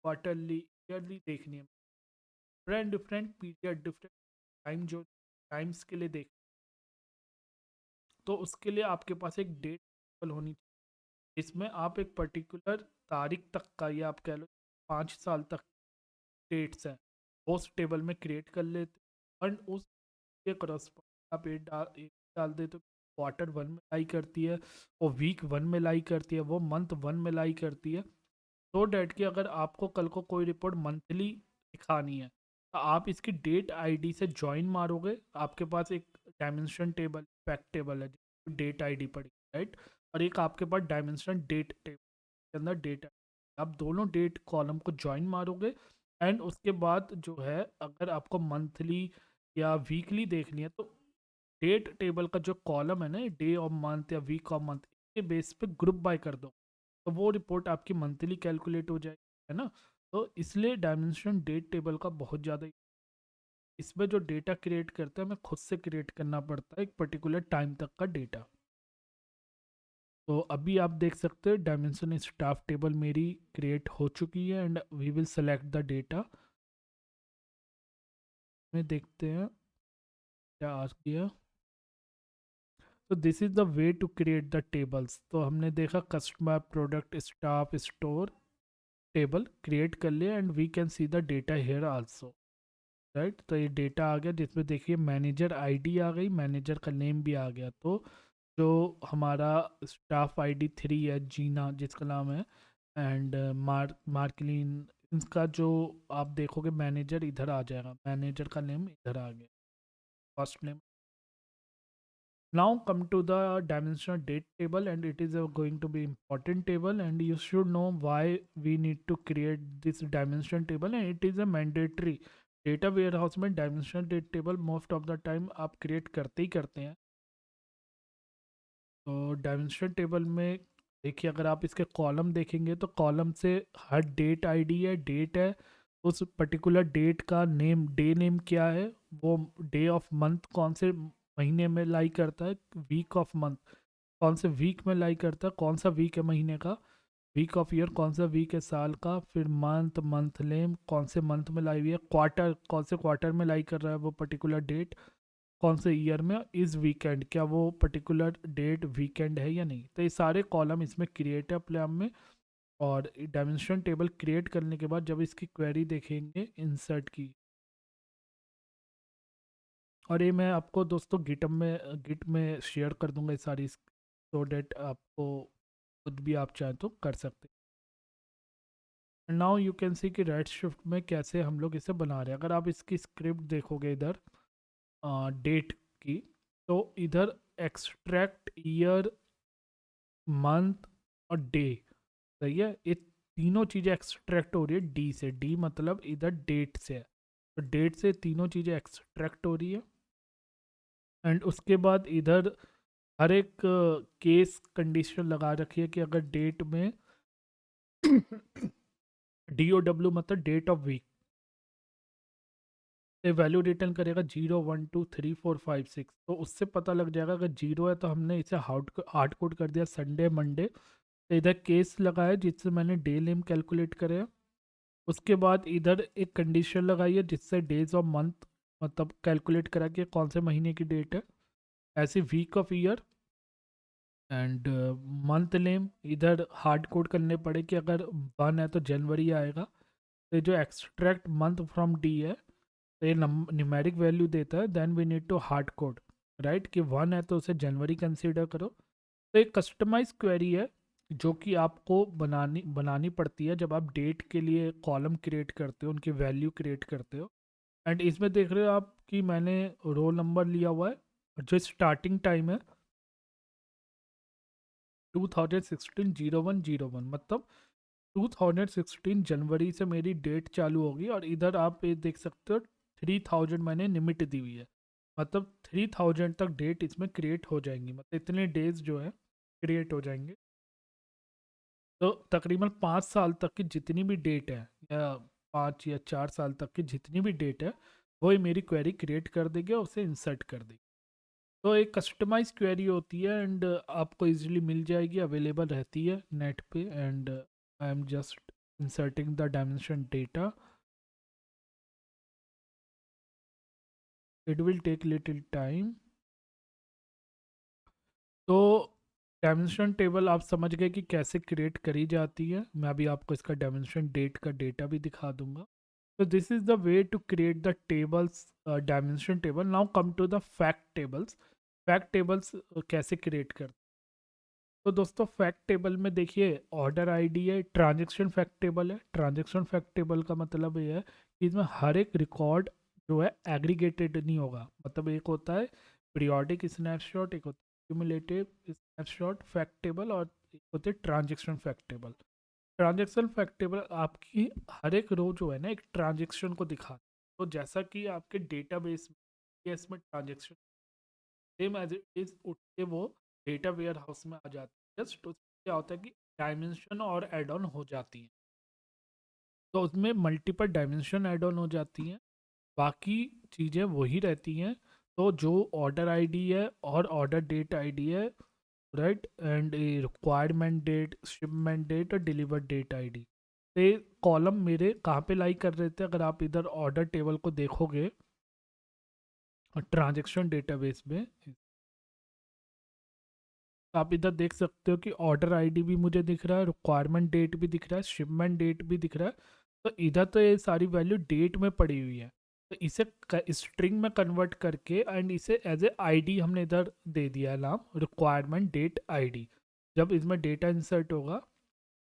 क्वार्टरली ईयरली देखनी है, different different period different time जो टाइम्स के लिए देख, तो उसके लिए आपके पास एक डेट टेबल होनी चाहिए। इसमें आप एक पर्टिकुलर तारीख तक का, या आप कह लो 5 साल तक डेट्स हैं, वो उस टेबल में क्रिएट कर लेते, एंड उस के करस्पॉन्ड आप एक डाल दे तो क्वार्टर वन में लाई करती है, वो वीक वन में लाई करती है, वो मंथ वन में लाई करती है। तो डैट कि अगर आपको कल को कोई रिपोर्ट मंथली दिखानी है, तो आप इसकी डेट आईडी से ज्वाइन मारोगे, आपके पास एक डायमेंशन टेबल फैक्ट टेबल है, डेट आईडी पड़ी, राइट, और एक आपके पास डायमेंशन डेट टेबल के अंदर डेट, आप दोनों डेट कॉलम को ज्वाइन मारोगे, एंड उसके बाद जो है अगर आपको मंथली या वीकली देखनी है, तो डेट टेबल का जो कॉलम है ना, डे ऑफ मंथ या वीक ऑफ मंथ, इसके बेस पे ग्रुप बाय कर दो, तो वो रिपोर्ट आपकी मंथली कैलकुलेट हो जाएगी, है ना। तो इसलिए डायमेंशन डेट टेबल का बहुत ज़्यादा, इसमें जो डेटा क्रिएट करते हैं हमें खुद से क्रिएट करना पड़ता है एक पर्टिकुलर टाइम तक का डेटा। तो अभी आप देख सकते हैं डायमेंशन स्टाफ टेबल मेरी क्रिएट हो चुकी है, and we will select the data में देखते हैं क्या आ गया। तो this is the way to create the tables. तो हमने देखा customer product staff store table create कर लिया, and we can see the data here also, right. तो ये डेटा आ गया जिसमें देखिए मैनेजर आईडी आ गई, मैनेजर का नेम भी आ गया। तो जो हमारा स्टाफ आईडी 3 है, जीना जिसका नाम है, एंड मार्कलिन, इसका जो आप देखोगे मैनेजर इधर आ जाएगा, मैनेजर का नेम इधर आ गया, first name. Now come to the dimensional date table, and it is going to be important table, and you should know why we need to create this dimension table, and it is a mandatory data warehouse में dimensional date table most of the time आप create करते ही करते हैं। तो dimension table में देखिए अगर आप इसके कॉलम देखेंगे तो कॉलम से हर डेट आईडी है, डेट है, उस पर्टिकुलर डेट का नेम, डे नेम क्या है, वो डे ऑफ मंथ कौन से महीने में लाई करता है, वीक ऑफ मंथ कौन से वीक में लाई करता है, कौन सा वीक है महीने का, वीक ऑफ ईयर कौन सा वीक है साल का, फिर मंथ, मंथ नेम कौन से मंथ में लाई हुई है, क्वार्टर कौन से क्वार्टर में लाई कर रहा है वो पर्टिकुलर डेट, कौन से ईयर में, इस वीकेंड क्या वो पर्टिकुलर डेट वीकेंड है या नहीं। तो ये सारे कॉलम इसमें क्रिएट है प्लान में। और डायमेंशन टेबल क्रिएट करने के बाद जब इसकी क्वेरी देखेंगे इंसर्ट की, और ये मैं आपको दोस्तों गिट में शेयर कर दूंगा ये सारी, सो डेट आपको खुद भी आप चाहें तो कर सकते हैं। नाउ यू कैन सी कि रेड शिफ्ट में कैसे हम लोग इसे बना रहे हैं। अगर आप इसकी स्क्रिप्ट देखोगे इधर डेट की, तो इधर एक्सट्रैक्ट ईयर, मंथ और डे, सही है, ये तीनों चीज़ें एक्सट्रैक्ट हो रही है डी से, डी मतलब इधर डेट से है, तो डेट से तीनों चीज़ें एक्सट्रैक्ट हो रही है। एंड उसके बाद इधर हर एक केस कंडीशन लगा रखी है कि अगर डेट में डी ओ डब्ल्यू मतलब डेट ऑफ वीक, ये वैल्यू रिटर्न करेगा 0 1 2 3 4 5 6, तो उससे पता लग जाएगा अगर जीरो है तो हमने इसे हार्ड कोड कर दिया संडे मंडे। तो इधर केस लगाया जिससे मैंने डे नेम कैलकुलेट करे। उसके बाद इधर एक कंडीशन लगाई है जिससे डेज ऑफ मंथ मतलब कैलकुलेट करा कि कौन से महीने की डेट है, ऐसे week of year and month name इधर हार्ड कोड करने पड़े कि अगर 1 है तो जनवरी आएगा। तो ये जो एक्सट्रैक्ट मंथ फ्रॉम डी है, तो ये न्यूमेरिक वैल्यू देता है, then we need to hard code, right, कि 1 है तो उसे जनवरी कंसीडर करो। तो एक कस्टमाइज क्वेरी है जो कि आपको बनानी बनानी पड़ती है जब आप डेट के लिए कॉलम क्रिएट करते हो, उनकी वैल्यू क्रिएट करते हो। एंड इसमें देख रहे हो आप कि मैंने रोल नंबर लिया हुआ है, और जो स्टार्टिंग टाइम है 2016 01/01, मतलब 2016 जनवरी से मेरी डेट चालू होगी। और इधर आप ये देख सकते हो 3000 मैंने लिमिट दी हुई है, मतलब 3000 तक डेट इसमें क्रिएट हो जाएंगी, मतलब इतने डेज जो है क्रिएट हो जाएंगे। तो तकरीबन 5 साल तक की जितनी भी डेट है, या 5 या 4 साल तक की जितनी भी डेट है, वो ही मेरी क्वेरी क्रिएट कर देगी और उसे इंसर्ट कर देगी। तो एक कस्टमाइज क्वेरी होती है एंड आपको इजीली मिल जाएगी, अवेलेबल रहती है नेट पे। And I am just inserting the dimension data, it will take little time. तो डायमेंशन टेबल आप समझ गए कि कैसे क्रिएट करी जाती है। मैं अभी आपको इसका डायमेंशन डेट का डेटा भी दिखा दूंगा। तो this is the way to create the tables, dimension table. Now come to the fact tables. Fact tables कैसे क्रिएट कर, तो दोस्तों फैक्ट टेबल में देखिए ऑर्डर आईडी है, ट्रांजैक्शन फैक्ट टेबल है। ट्रांजैक्शन फैक्ट टेबल का मतलब ये है कि इसमें हर एक रिकॉर्ड जो है एग्रीगेटेड नहीं होगा। मतलब एक होता है पीरियोडिक स्नैपशॉट, एक होता है क्यूमुलेटिव स्नैपशॉट फैक्ट टेबल, और एक होते हैं transaction fact table. Transaction fact table आपकी हर एक रो जो है ना एक ट्रांजैक्शन को दिखाता है। तो जैसा कि आपके डेटाबेस में इसमें transaction same as it is उठ के वो डेटा वेयर हाउस में आ जाती है। जस्ट उसमें क्या होता है कि डायमेंशन और एड ऑन हो जाती हैं। तो उसमें मल्टीपल डायमेंशन एड ऑन हो जाती हैं, बाकी चीज़ें वही रहती हैं। तो जो ऑर्डर आईडी है और ऑर्डर डेट आईडी है, right, and requirement date, shipment date और डिलीवर डेट आईडी, ये कॉलम मेरे कहाँ पे लाई कर रहे थे। अगर आप इधर ऑर्डर टेबल को देखोगे ट्रांजेक्शन डेटाबेस में, आप इधर देख सकते हो कि ऑर्डर आईडी भी मुझे दिख रहा है, रिक्वायरमेंट डेट भी दिख रहा है, शिपमेंट डेट भी दिख रहा है। तो इधर तो ये सारी वैल्यू डेट में पड़ी हुई है। तो इसे स्ट्रिंग में कन्वर्ट करके एंड इसे एज ए आईडी हमने इधर दे दिया है नाम, रिक्वायरमेंट डेट आईडी। जब इसमें डेटा इंसर्ट होगा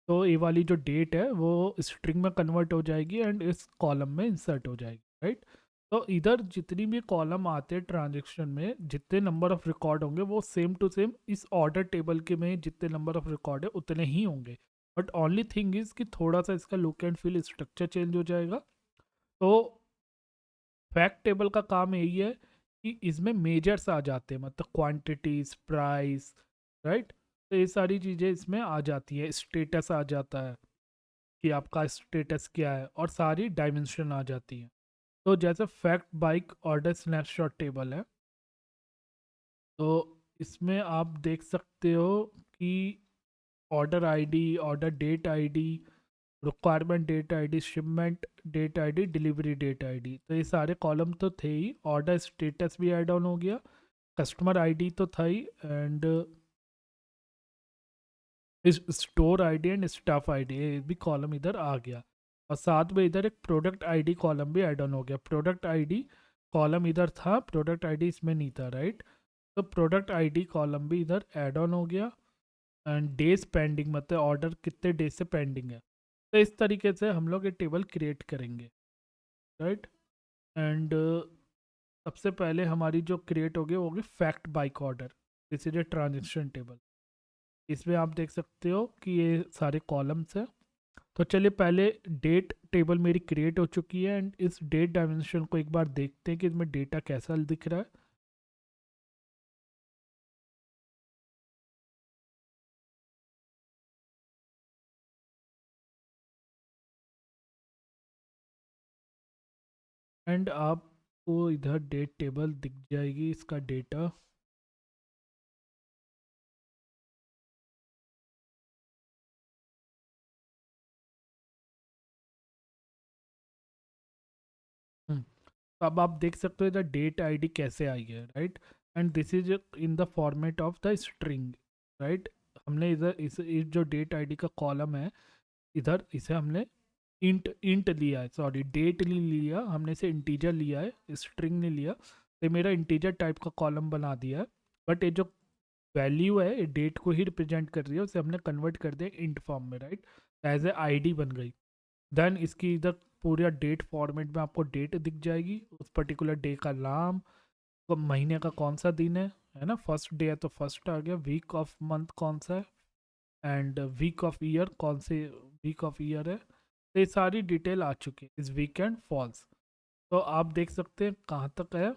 तो ये वाली जो डेट है वो स्ट्रिंग में कन्वर्ट हो जाएगी एंड इस कॉलम में इंसर्ट हो जाएगी, राइट। तो इधर जितनी भी कॉलम आते हैं ट्रांजेक्शन में, जितने नंबर ऑफ रिकॉर्ड होंगे वो सेम टू सेम इस ऑर्डर टेबल के में जितने नंबर ऑफ रिकॉर्ड है उतने ही होंगे। बट ओनली थिंग इज कि थोड़ा सा इसका look and feel structure change हो जाएगा। तो फैक्ट टेबल का काम यही है कि इसमें मेजर्स आ जाते हैं, मतलब क्वांटिटीज, प्राइस, राइट। तो ये सारी चीज़ें इसमें आ जाती है, स्टेटस आ जाता है कि आपका स्टेटस क्या है, और सारी डायमेंशन आ जाती है। तो जैसे fact bike order snapshot table है, तो इसमें आप देख सकते हो कि order ID, order date ID, requirement date ID, shipment date ID, delivery date ID, तो ये सारे कॉलम तो थे ही। ऑर्डर स्टेटस भी ऐड ऑन हो गया, कस्टमर आईडी तो था ही, एंड इस store ID and staff ID ये भी कॉलम इधर आ गया। और साथ में इधर एक प्रोडक्ट आईडी कॉलम भी ऐड ऑन हो गया। प्रोडक्ट आईडी कॉलम इधर था, प्रोडक्ट आईडी इसमें नहीं था, राइट। तो प्रोडक्ट आईडी कॉलम भी इधर ऐड ऑन हो गया। एंड डेज पेंडिंग, मतलब ऑर्डर कितने डेज से पेंडिंग है। तो इस तरीके से हम लोग ये टेबल क्रिएट करेंगे, राइट। एंड सबसे पहले हमारी जो क्रिएट होगी वो होगी fact bike order. This is a transaction table. इसमें आप देख सकते हो कि ये सारे कॉलम्स हैं। तो चलिए पहले डेट टेबल मेरी क्रिएट हो चुकी है एंड इस डेट डायमेंशन को एक बार देखते हैं कि इसमें डेटा कैसा दिख रहा है। एंड आपको इधर डेट टेबल दिख जाएगी, इसका डेटा। तो अब आप देख सकते हो इधर डेट आईडी कैसे आई है, right. And this is in the format of the string, right. हमने इधर इस जो डेट आईडी का कॉलम है, इधर इसे हमने इंट लिया है, सॉरी डेट नहीं लिया हमने, इसे इंटीजर लिया है, स्ट्रिंग नहीं लिया। तो मेरा इंटीजर टाइप का कॉलम बना दिया है। बट ये जो वैल्यू है ये डेट को ही रिप्रेजेंट कर रही है, उसे हमने कन्वर्ट कर दिया इंट फॉर्म में, राइट। एज ए आईडी बन गई। देन इसकी इधर पूरा डेट फॉर्मेट में आपको डेट दिख जाएगी, उस पर्टिकुलर डे का नाम, को महीने का कौन सा दिन है ना, फर्स्ट डे है तो फर्स्ट आ गया, वीक ऑफ मंथ कौन सा है, एंड वीक ऑफ ईयर कौन से वीक ऑफ ईयर है। तो ये सारी डिटेल आ चुकी है, इस वीकेंड फॉल्स। तो आप देख सकते हैं कहाँ तक है।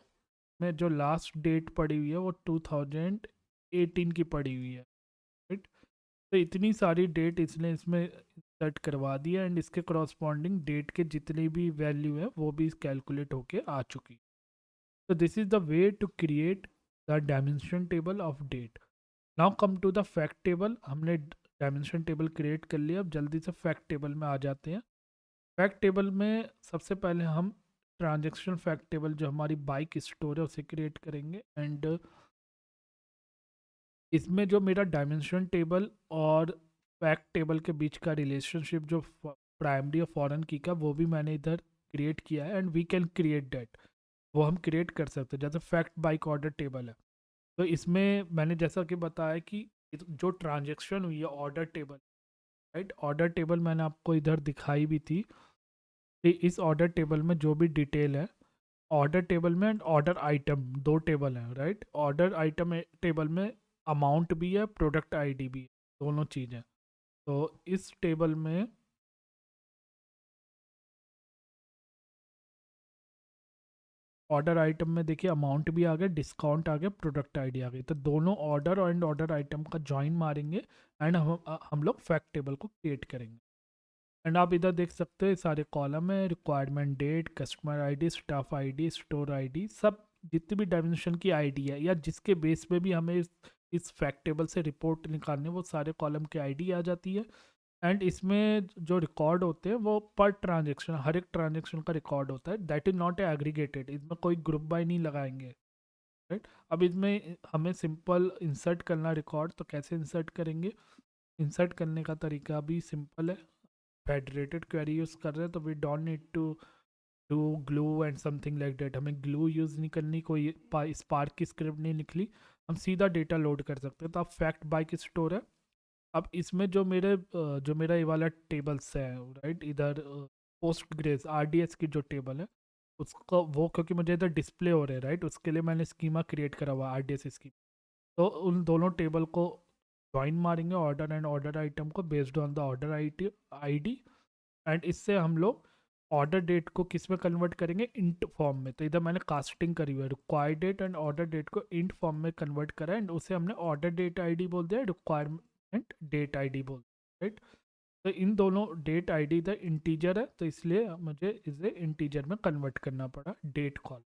में जो लास्ट डेट पड़ी हुई है वो 2018 की पड़ी हुई है, राइट। तो इतनी सारी डेट इसने इसमें सेट करवा दिया एंड इसके करॉस्पॉन्डिंग डेट के जितनी भी वैल्यू है वो भी कैलकुलेट होके आ चुकी। तो this is the way to create the dimension table of date. Now come to the fact table. हमने डायमेंशन टेबल क्रिएट कर लिया, अब जल्दी से फैक्ट टेबल में आ जाते हैं। फैक्ट टेबल में सबसे पहले हम ट्रांजेक्शन फैक्ट टेबल जो हमारी बाइक स्टोर है उसे क्रिएट करेंगे एंड इसमें जो मेरा डायमेंशन टेबल और फैक्ट टेबल के बीच का रिलेशनशिप जो प्राइमरी और फॉरेन की का वो भी मैंने इधर क्रिएट किया है and we can create that. वो हम क्रिएट कर सकते हैं जैसे फैक्ट बाइक ऑर्डर टेबल है। तो इसमें मैंने जैसा कि बताया कि जो ट्रांजेक्शन हुई है order table, right, order table मैंने आपको इधर दिखाई भी थी कि इस ऑर्डर टेबल में जो भी डिटेल है, ऑर्डर टेबल में ऑर्डर आइटम दो टेबल हैं, राइट। ऑर्डर आइटम टेबल में अमाउंट भी है, प्रोडक्ट आईडी भी है, दोनों चीज़ें। तो इस टेबल में ऑर्डर आइटम में देखिए अमाउंट भी आ गया, डिस्काउंट आ गया, प्रोडक्ट आईडी आ गई। तो दोनों ऑर्डर एंड ऑर्डर आइटम का ज्वाइन मारेंगे एंड हम लोग फैक्ट टेबल को क्रिएट करेंगे। एंड आप इधर देख सकते हैं सारे कॉलम है, requirement date, customer ID, staff ID, store ID, सब जितनी भी डायमेंशन की आईडी है या जिसके बेस पे भी हमें इस फैक्ट टेबल से रिपोर्ट निकालने, वो सारे कॉलम की आईडी आ जाती है। एंड इसमें जो रिकॉर्ड होते हैं वो पर ट्रांजेक्शन, हर एक ट्रांजेक्शन का रिकॉर्ड होता है, that is not a aggregated, इसमें कोई ग्रुप बाय नहीं लगाएंगे, राइट। अब इसमें हमें सिंपल इंसर्ट करना रिकॉर्ड, तो कैसे इंसर्ट करेंगे? इंसर्ट करने का तरीका भी सिंपल है। फेडरेटेड क्वेरी यूज़ कर रहे हैं तो we don't need to do glue and something like that, हमें ग्लू यूज़ नहीं करनी, कोई स्पार्क की स्क्रिप्ट नहीं लिखली, हम सीधा डेटा लोड कर सकते हैं। तो अब फैक्ट बाइक स्टोर है। अब इसमें जो मेरा ये वाला टेबल्स है, राइट, इधर पोस्ट ग्रेस RDS की जो टेबल है उसको, वो क्योंकि मुझे इधर डिस्प्ले हो रहे हैं, राइट, उसके लिए मैंने स्कीमा क्रिएट करा हुआ RDS स्कीम। तो उन दोनों टेबल को ज्वाइन मारेंगे, ऑर्डर एंड ऑर्डर आइटम को, based on the order ID. And इससे हम लोग ऑर्डर डेट को किस में कन्वर्ट करेंगे? इंट फॉर्म में। तो इधर मैंने कास्टिंग करी हुई है, required date and order date को इंट फॉर्म में कन्वर्ट करा एंड उसे हमने ऑर्डर डेट आईडी बोल दिया, रिक्वायरमेंट डेट आईडी बोल दिया, राइट। तो इन दोनों डेट आईडी इधर इंटीजर है तो इसलिए मुझे इसे इंटीजर में कन्वर्ट करना पड़ा date col.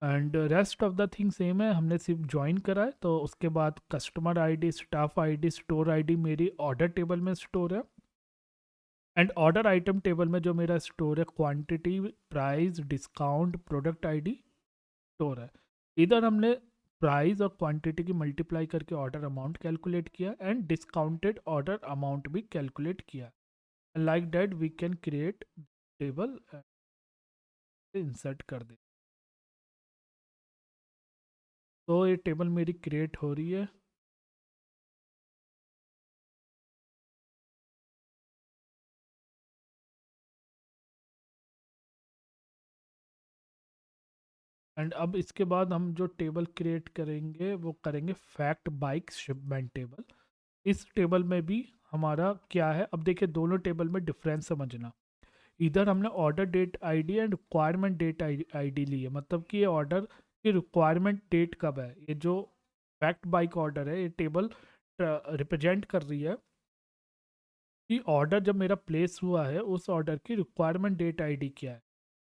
And rest of the thing same है, हमने सिर्फ ज्वाइन करा है। तो उसके बाद customer ID, staff ID, store ID मेरी ऑर्डर टेबल में स्टोर है एंड ऑर्डर आइटम टेबल में जो मेरा स्टोर है quantity, price, discount, product ID store है। इधर हमने प्राइस और क्वांटिटी की मल्टीप्लाई करके ऑर्डर अमाउंट कैलकुलेट किया एंड डिस्काउंटेड ऑर्डर अमाउंट भी कैलकुलेट किया। Like that we can create table, insert कर दे। तो ये टेबल मेरी क्रिएट हो रही है एंड अब इसके बाद हम जो टेबल क्रिएट करेंगे वो करेंगे फैक्ट बाइक शिपमेंट टेबल। इस टेबल में भी हमारा क्या है, अब देखिए दोनों टेबल में डिफरेंस समझना। इधर हमने order date ID and requirement date ID ली है, मतलब कि ये ऑर्डर की रिक्वायरमेंट डेट कब है, ये जो फैक्ट बाइक ऑर्डर है ये टेबल रिप्रेजेंट कर रही है कि ऑर्डर जब मेरा प्लेस हुआ है उस ऑर्डर की रिक्वायरमेंट डेट आईडी क्या है।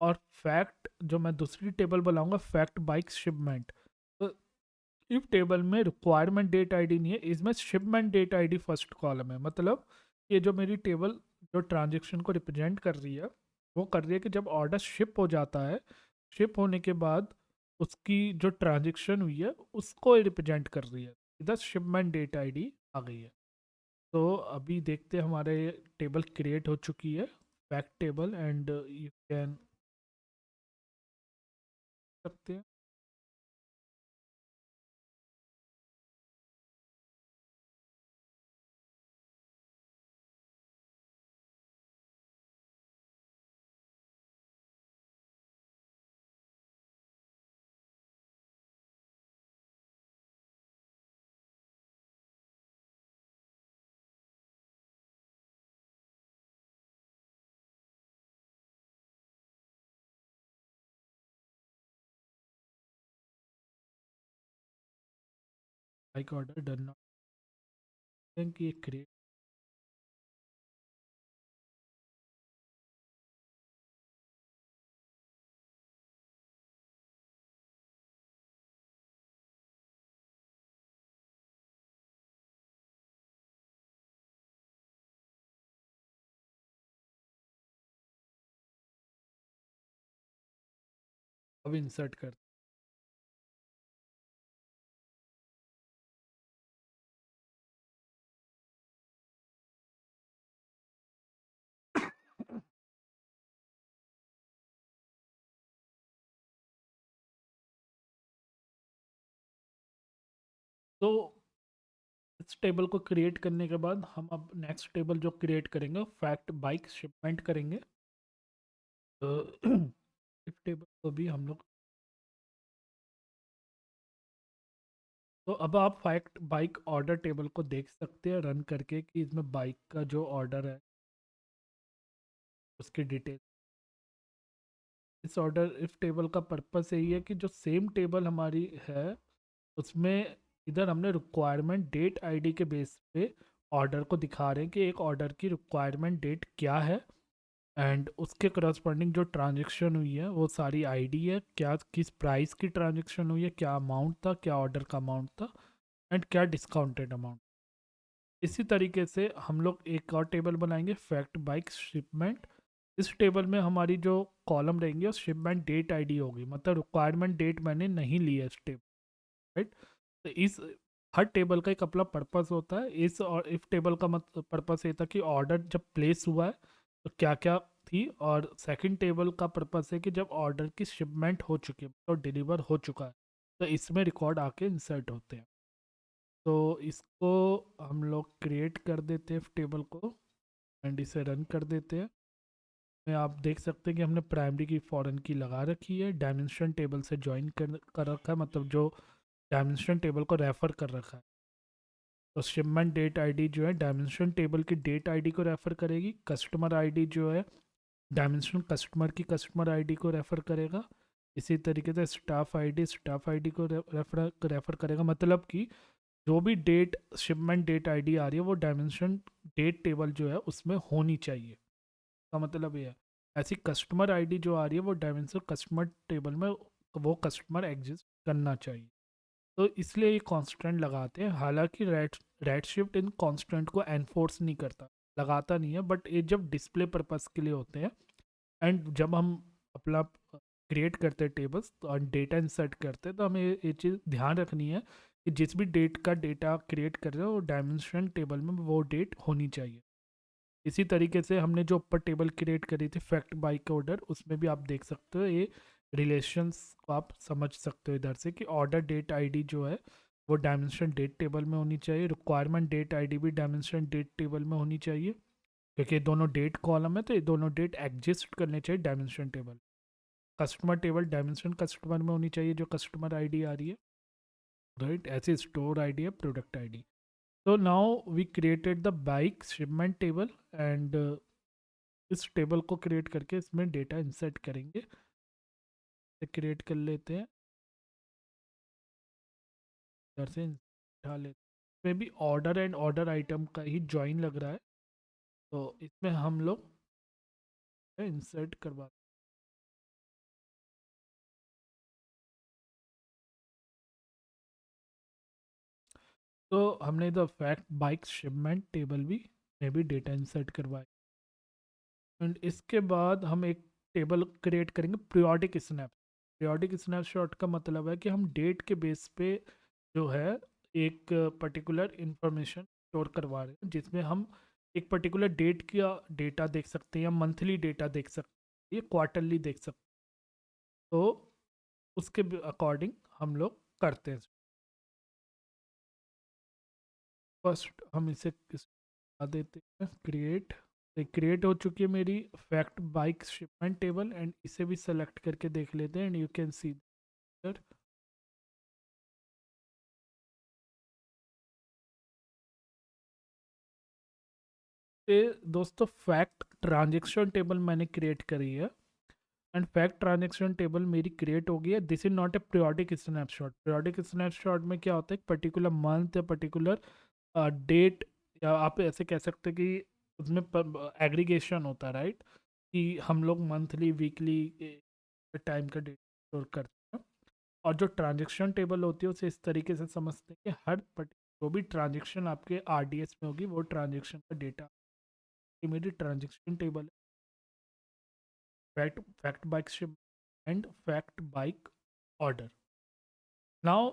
और फैक्ट जो मैं दूसरी टेबल बनाऊंगा फैक्ट बाइक शिपमेंट, तो इस टेबल में रिक्वायरमेंट डेट आईडी नहीं है, इसमें shipment date ID first column है। मतलब ये जो मेरी टेबल जो ट्रांजेक्शन को रिप्रेजेंट कर रही है वो कर रही है कि जब ऑर्डर शिप हो जाता है, शिप होने के बाद उसकी जो ट्रांजेक्शन हुई है उसको रिप्रेजेंट कर रही है। इधर शिपमेंट डेट आईडी आ गई है। तो अभी देखते हैं हमारे टेबल क्रिएट हो चुकी है, fact table, and you can सकते हैं। लाइक ऑर्डर डन नॉट, कि ये क्रिएट अब इंसर्ट कर। तो इस टेबल को क्रिएट करने के बाद हम अब नेक्स्ट टेबल जो क्रिएट करेंगे फैक्ट बाइक शिपमेंट करेंगे। तो इस टेबल को भी हम लोग, तो अब आप फैक्ट बाइक ऑर्डर टेबल को देख सकते हैं रन करके कि इसमें बाइक का जो ऑर्डर है उसकी डिटेल। इस ऑर्डर इस टेबल का पर्पस यही है कि जो सेम टेबल हमारी है उसमें इधर हमने रिक्वायरमेंट डेट आईडी के बेस पे ऑर्डर को दिखा रहे हैं कि एक ऑर्डर की रिक्वायरमेंट डेट क्या है, एंड उसके करस्पॉन्डिंग जो ट्रांजेक्शन हुई है वो सारी आईडी है, क्या किस प्राइस की ट्रांजेक्शन हुई है, क्या अमाउंट था, क्या ऑर्डर का अमाउंट था, एंड क्या डिस्काउंटेड अमाउंट। इसी तरीके से हम लोग एक और टेबल बनाएंगे फैक्ट बाइक शिपमेंट। इस टेबल में हमारी जो कॉलम रहेंगी वो शिपमेंट डेट आईडी होगी, मतलब रिक्वायरमेंट डेट मैंने नहीं ली है इस टेबल, राइट। तो इस हर टेबल का एक अपना पर्पस होता है। इस और इफ टेबल का मतलब पर्पस ये था कि ऑर्डर जब प्लेस हुआ है तो क्या क्या थी, और सेकंड टेबल का पर्पस है कि जब ऑर्डर की शिपमेंट हो चुकी है तो डिलीवर हो चुका है तो इसमें रिकॉर्ड आके इंसर्ट होते हैं। तो इसको हम लोग क्रिएट कर देते हैं टेबल को एंड इसे रन कर देते हैं। में आप देख सकते हैं कि हमने प्राइमरी की फॉरेन की लगा रखी है, डायमेंशन टेबल से ज्वाइन कर रखा है, मतलब जो डायमेंशन टेबल को रेफर कर रखा है। तो शिपमेंट डेट आईडी जो है डायमेंशन टेबल की डेट आईडी को रेफर करेगी, कस्टमर आईडी जो है डायमेंशन कस्टमर की कस्टमर आईडी को रेफर करेगा। इसी तरीके से स्टाफ आईडी को रेफर करेगा, मतलब कि जो भी डेट शिपमेंट डेट आईडी आ रही है वो डायमेंशन डेट टेबल जो है उसमें होनी चाहिए। का मतलब ये है, ऐसी कस्टमर आईडी जो आ रही है वो डायमेंशन कस्टमर टेबल में वो कस्टमर एग्जिस्ट करना चाहिए। तो इसलिए ये कांस्टेंट लगाते हैं, हालांकि रेड शिफ्ट इन कांस्टेंट को एनफोर्स नहीं करता, लगाता नहीं है, बट ये जब डिस्प्ले पर्पस के लिए होते हैं। एंड जब हम अपना क्रिएट करते हैं टेबल्स तो और डेटा इंसर्ट करते हैं तो हमें ये चीज़ ध्यान रखनी है कि जिस भी डेट का डेटा क्रिएट कर रहे हो वो डायमेंशन टेबल में वो डेट होनी चाहिए। इसी तरीके से हमने जो ऊपर टेबल क्रिएट करी थी फैक्ट बाई के ऑर्डर, उसमें भी आप देख सकते हो ये रिलेशंस को आप समझ सकते हो इधर से कि ऑर्डर डेट आईडी जो है वो डायमेंशन डेट टेबल में होनी चाहिए, रिक्वायरमेंट डेट आईडी भी डायमेंशन डेट टेबल में होनी चाहिए, क्योंकि ये दोनों डेट कॉलम है तो ये दोनों डेट एग्जिस्ट करने चाहिए dimension table. Customer table dimension customer में होनी चाहिए जो कस्टमर आईडी आ रही है, राइट। ऐसे स्टोर आईडी है प्रोडक्ट आईडी। तो now we created the bike shipment table and इस टेबल को क्रिएट करके इसमें डेटा इंसर्ट करेंगे। क्रिएट कर लेते हैं, इधर से उठा लेते हैं। इसमें भी ऑर्डर एंड ऑर्डर आइटम का ही ज्वाइन लग रहा है, तो इसमें हम लोग इंसर्ट करवा। तो हमने the fact bike shipment table भी में भी डेटा इंसर्ट करवाया। एंड इसके बाद हम एक टेबल क्रिएट करेंगे पीरियोडिक स्नैप। पीरियोडिक स्नैपशॉट का मतलब है कि हम डेट के बेस पे जो है एक पर्टिकुलर इंफॉर्मेशन स्टोर करवा रहे हैं, जिसमें हम एक पर्टिकुलर डेट का डेटा देख सकते हैं या मंथली डेटा देख सकते हैं या क्वार्टरली देख सकते हैं। तो उसके अकॉर्डिंग हम लोग करते हैं। फर्स्ट हम इसे बता देते हैं क्रिएट। क्रिएट हो चुकी है मेरी fact bike shipment table, and इसे भी सेलेक्ट करके देख लेते हैं एंड यू कैन सी दोस्तों फैक्ट ट्रांजेक्शन टेबल मैंने क्रिएट करी है। एंड फैक्ट ट्रांजेक्शन टेबल मेरी क्रिएट हो गई है। This is not a periodic snapshot. Periodic snapshot में क्या होता है, पर्टिकुलर मंथ या पर्टिकुलर डेट, या आप ऐसे कह सकते हैं कि उसमें एग्रीगेशन होता है, राइट, कि हम लोग मंथली वीकली टाइम का डेट स्टोर करते हैं। और जो ट्रांजेक्शन टेबल होती है उसे इस तरीके से समझते हैं कि हर जो भी ट्रांजेक्शन आपके आरडीएस में होगी वो ट्रांजेक्शन का डेटा, ये मेरी ट्रांजेक्शन टेबल है। Fact fact bike and fact bike order. Now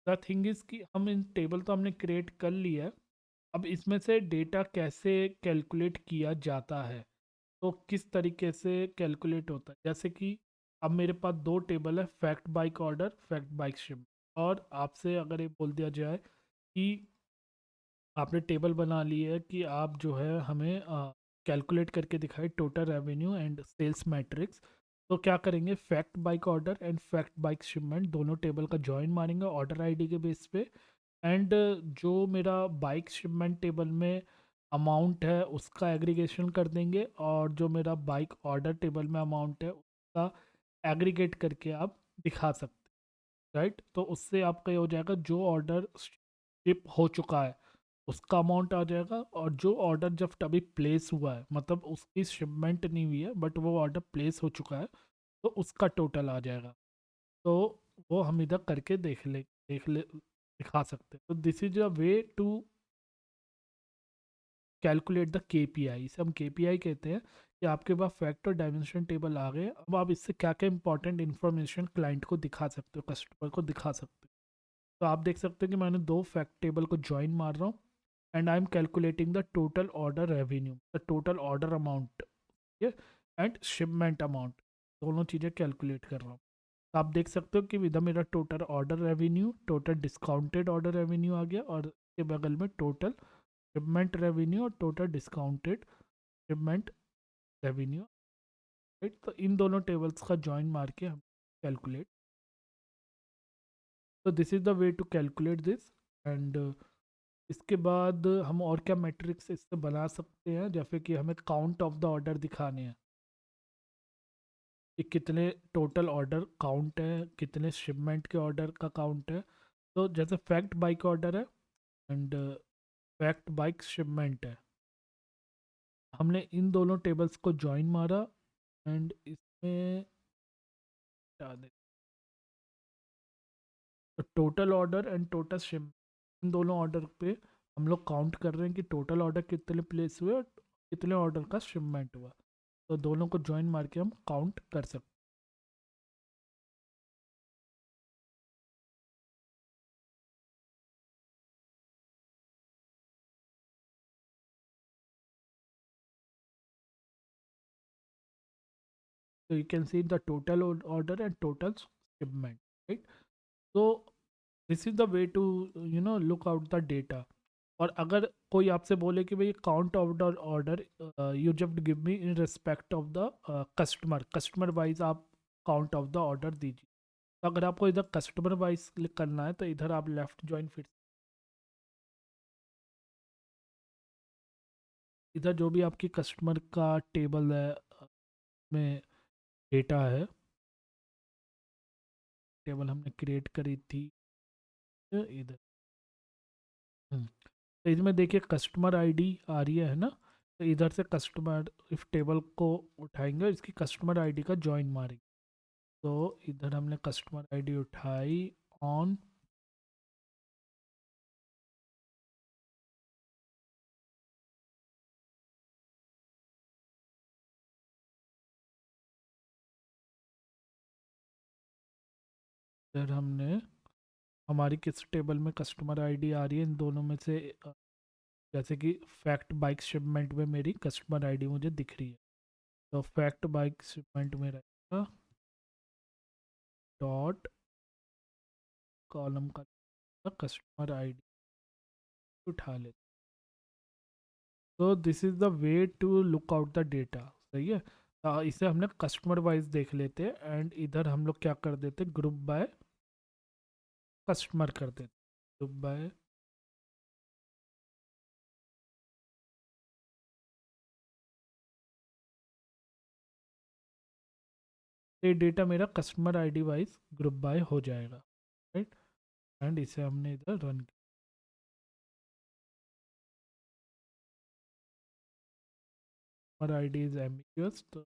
the thing is कि हम इन टेबल तो हमने क्रिएट कर लिया है, अब इसमें से डेटा कैसे कैलकुलेट किया जाता है, तो किस तरीके से कैलकुलेट होता है। जैसे कि अब मेरे पास दो टेबल है, fact bike order, fact bike ship. और आपसे अगर ये बोल दिया जाए कि आपने टेबल बना ली है कि आप जो है हमें कैलकुलेट करके दिखाए total revenue and sales matrix, तो क्या करेंगे, fact bike order and fact bike shipment दोनों टेबल का जॉइन मारेंगे ऑर्डर आईडी के बेस पे। एंड जो मेरा बाइक शिपमेंट टेबल में अमाउंट है उसका एग्रीगेशन कर देंगे, और जो मेरा बाइक ऑर्डर टेबल में अमाउंट है उसका एग्रीगेट करके आप दिखा सकते हैं, राइट। तो उससे आपका ये हो जाएगा, जो ऑर्डर शिप हो चुका है उसका अमाउंट आ जाएगा, और जो ऑर्डर जब अभी प्लेस हुआ है, मतलब उसकी शिपमेंट नहीं हुई है बट वो ऑर्डर प्लेस हो चुका है, तो उसका टोटल आ जाएगा। तो वो हम इधर करके देख ले दिखा सकते हैं। तो this is a way to calculate the KPI. इसे हम केपीआई कहते हैं कि आपके पास फैक्ट और डायमेंशन टेबल आ गए, अब आप इससे क्या क्या इंपॉर्टेंट इन्फॉर्मेशन क्लाइंट को दिखा सकते हो, कस्टमर को दिखा सकते हो। तो आप देख सकते हो कि मैंने दो फैक्ट टेबल को ज्वाइन मार रहा हूँ, and I am calculating the total order revenue, the total order amount and shipment amount, दोनों चीज़ें कैलकुलेट कर रहा हूँ। तो आप देख सकते हो कि इधर मेरा total order revenue, total discounted order revenue आ गया, और इसके बगल में टोटल शिपमेंट रेवेन्यू और total discounted shipment revenue, right. तो इन दोनों टेबल्स का जॉइन मार के हम कैलकुलेट, तो this is the way to calculate this. And इसके बाद हम और क्या मैट्रिक्स इससे बना सकते हैं, जैसे कि हमें काउंट ऑफ द ऑर्डर दिखाने हैं कि कितने टोटल ऑर्डर काउंट है, कितने शिपमेंट के ऑर्डर का काउंट है। तो जैसे फैक्ट बाइक ऑर्डर है एंड फैक्ट बाइक शिपमेंट है, हमने इन दोनों टेबल्स को ज्वाइन मारा, एंड इसमें क्या दे, तो total order and total ship, इन दोनों ऑर्डर पे हम लोग काउंट कर रहे हैं कि टोटल ऑर्डर कितने प्लेस हुए और कितने ऑर्डर का शिपमेंट हुआ। तो दोनों को ज्वाइन मार के हम काउंट कर सकते हैं। तो you can see the total order and total shipment, right. तो this is the way to look out the data. और अगर कोई आपसे बोले कि भाई count of the order, you just give me in respect of the customer, customer wise आप count of the order दीजिए। तो अगर आपको इधर कस्टमर वाइज क्लिक करना है तो इधर आप लेफ्ट ज्वाइन, फिर इधर जो भी आपकी कस्टमर का टेबल है में डेटा है, टेबल हमने क्रिएट करी थी इधर। हम्म, तो इसमें देखिए कस्टमर आईडी आ रही है ना, तो इधर से कस्टमर इस टेबल को उठाएंगे और इसकी कस्टमर आईडी का जॉइन मारेंगे। तो इधर हमने कस्टमर आईडी उठाई ऑन, इधर हमने हमारी किस टेबल में कस्टमर आईडी आ रही है इन दोनों में से, जैसे कि फैक्ट बाइक शिपमेंट में मेरी कस्टमर आईडी मुझे दिख रही है। तो फैक्ट बाइक शिपमेंट में रहेगा डॉट कॉलम का कस्टमर आईडी उठा ले। तो this is the way to look out the data, सही है। इसे हमने कस्टमर वाइज देख लेते हैं, एंड इधर हम लोग क्या कर देते, ग्रुप बाय कस्टमर कर देते, ग्रुप बाय। ये डेटा मेरा customer ID wise group by हो जाएगा, राइट। एंड इसे हमने इधर रन किया, कस्टमर आईडी इज एम्बिगुअस। तो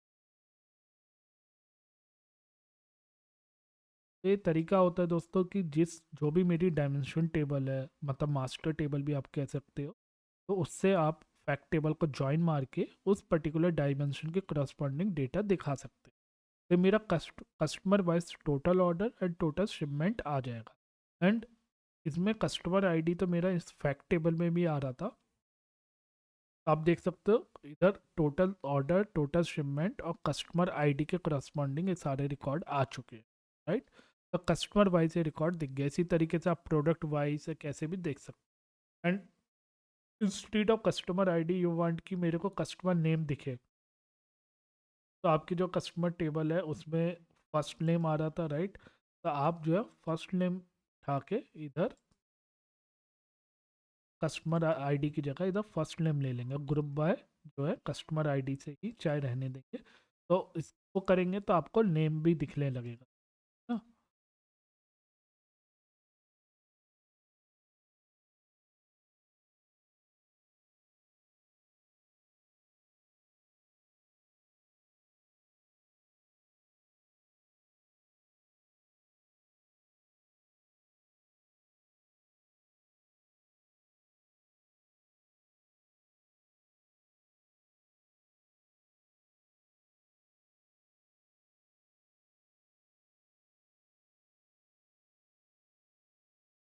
ये तरीका होता है दोस्तों कि जिस जो भी मेरी डायमेंशन टेबल है, मतलब मास्टर टेबल भी आप कह सकते हो, तो उससे आप फैक्ट टेबल को ज्वाइन मार के उस पर्टिकुलर डायमेंशन के करस्पॉन्डिंग डेटा दिखा सकते हैं। तो मेरा customer wise total order and total shipment आ जाएगा। एंड इसमें कस्टमर आईडी तो मेरा इस फैक्ट टेबल में भी आ रहा था। आप देख सकते हो इधर टोटल ऑर्डर, टोटल शिपमेंट और कस्टमर आईडी के करस्पॉन्डिंग ये सारे रिकॉर्ड आ चुके हैं, राइट। तो कस्टमर वाइज ये रिकॉर्ड दिख गया। इसी तरीके से आप प्रोडक्ट वाइज कैसे भी देख सकते हैं। And instead of customer ID you want कि मेरे को कस्टमर नेम दिखे, तो आपकी जो कस्टमर टेबल है उसमें फर्स्ट नेम आ रहा था, राइट। तो आप जो है फर्स्ट नेम उठा के इधर कस्टमर आईडी की जगह इधर फर्स्ट नेम ले लेंगे। ग्रुप बाय जो है कस्टमर आईडी से ही चाहे रहने देंगे। तो इसको करेंगे तो आपको नेम भी दिखने लगेगा ना।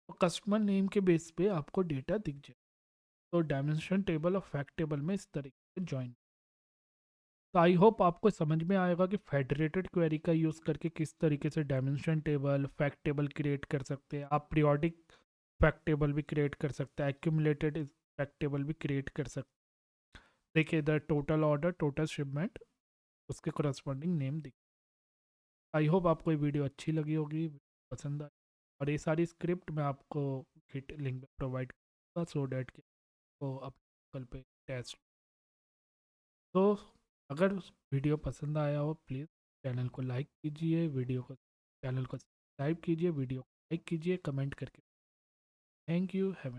तो कस्टमर नेम के बेस पे आपको डेटा दिख जाए। तो डायमेंशन टेबल और फैक्ट टेबल में इस तरीके से ज्वाइन। तो आई होप आपको समझ में आएगा कि फेडरेटेड क्वेरी का यूज़ करके किस तरीके से dimension table, fact table create कर सकते हैं। आप पीरियोडिक फैक्ट टेबल भी क्रिएट कर सकते हैं, एक्यूमुलेटेड फैक्ट टेबल भी क्रिएट कर सकते हैं। देखिए इधर टोटल ऑर्डर, टोटल शिपमेंट, उसके करस्पॉन्डिंग नेम दिख। आई होप आपको ये वीडियो अच्छी लगी होगी, पसंद आई। और ये सारी स्क्रिप्ट मैं आपको गिट लिंक में प्रोवाइड करूँगा सो डैट कि आपको अपने कल पे टेस्ट। तो अगर वीडियो पसंद आया हो प्लीज़ चैनल को लाइक कीजिए, वीडियो को चैनल को सब्सक्राइब कीजिए, वीडियो को लाइक कीजिए, कमेंट करके। Thank you, have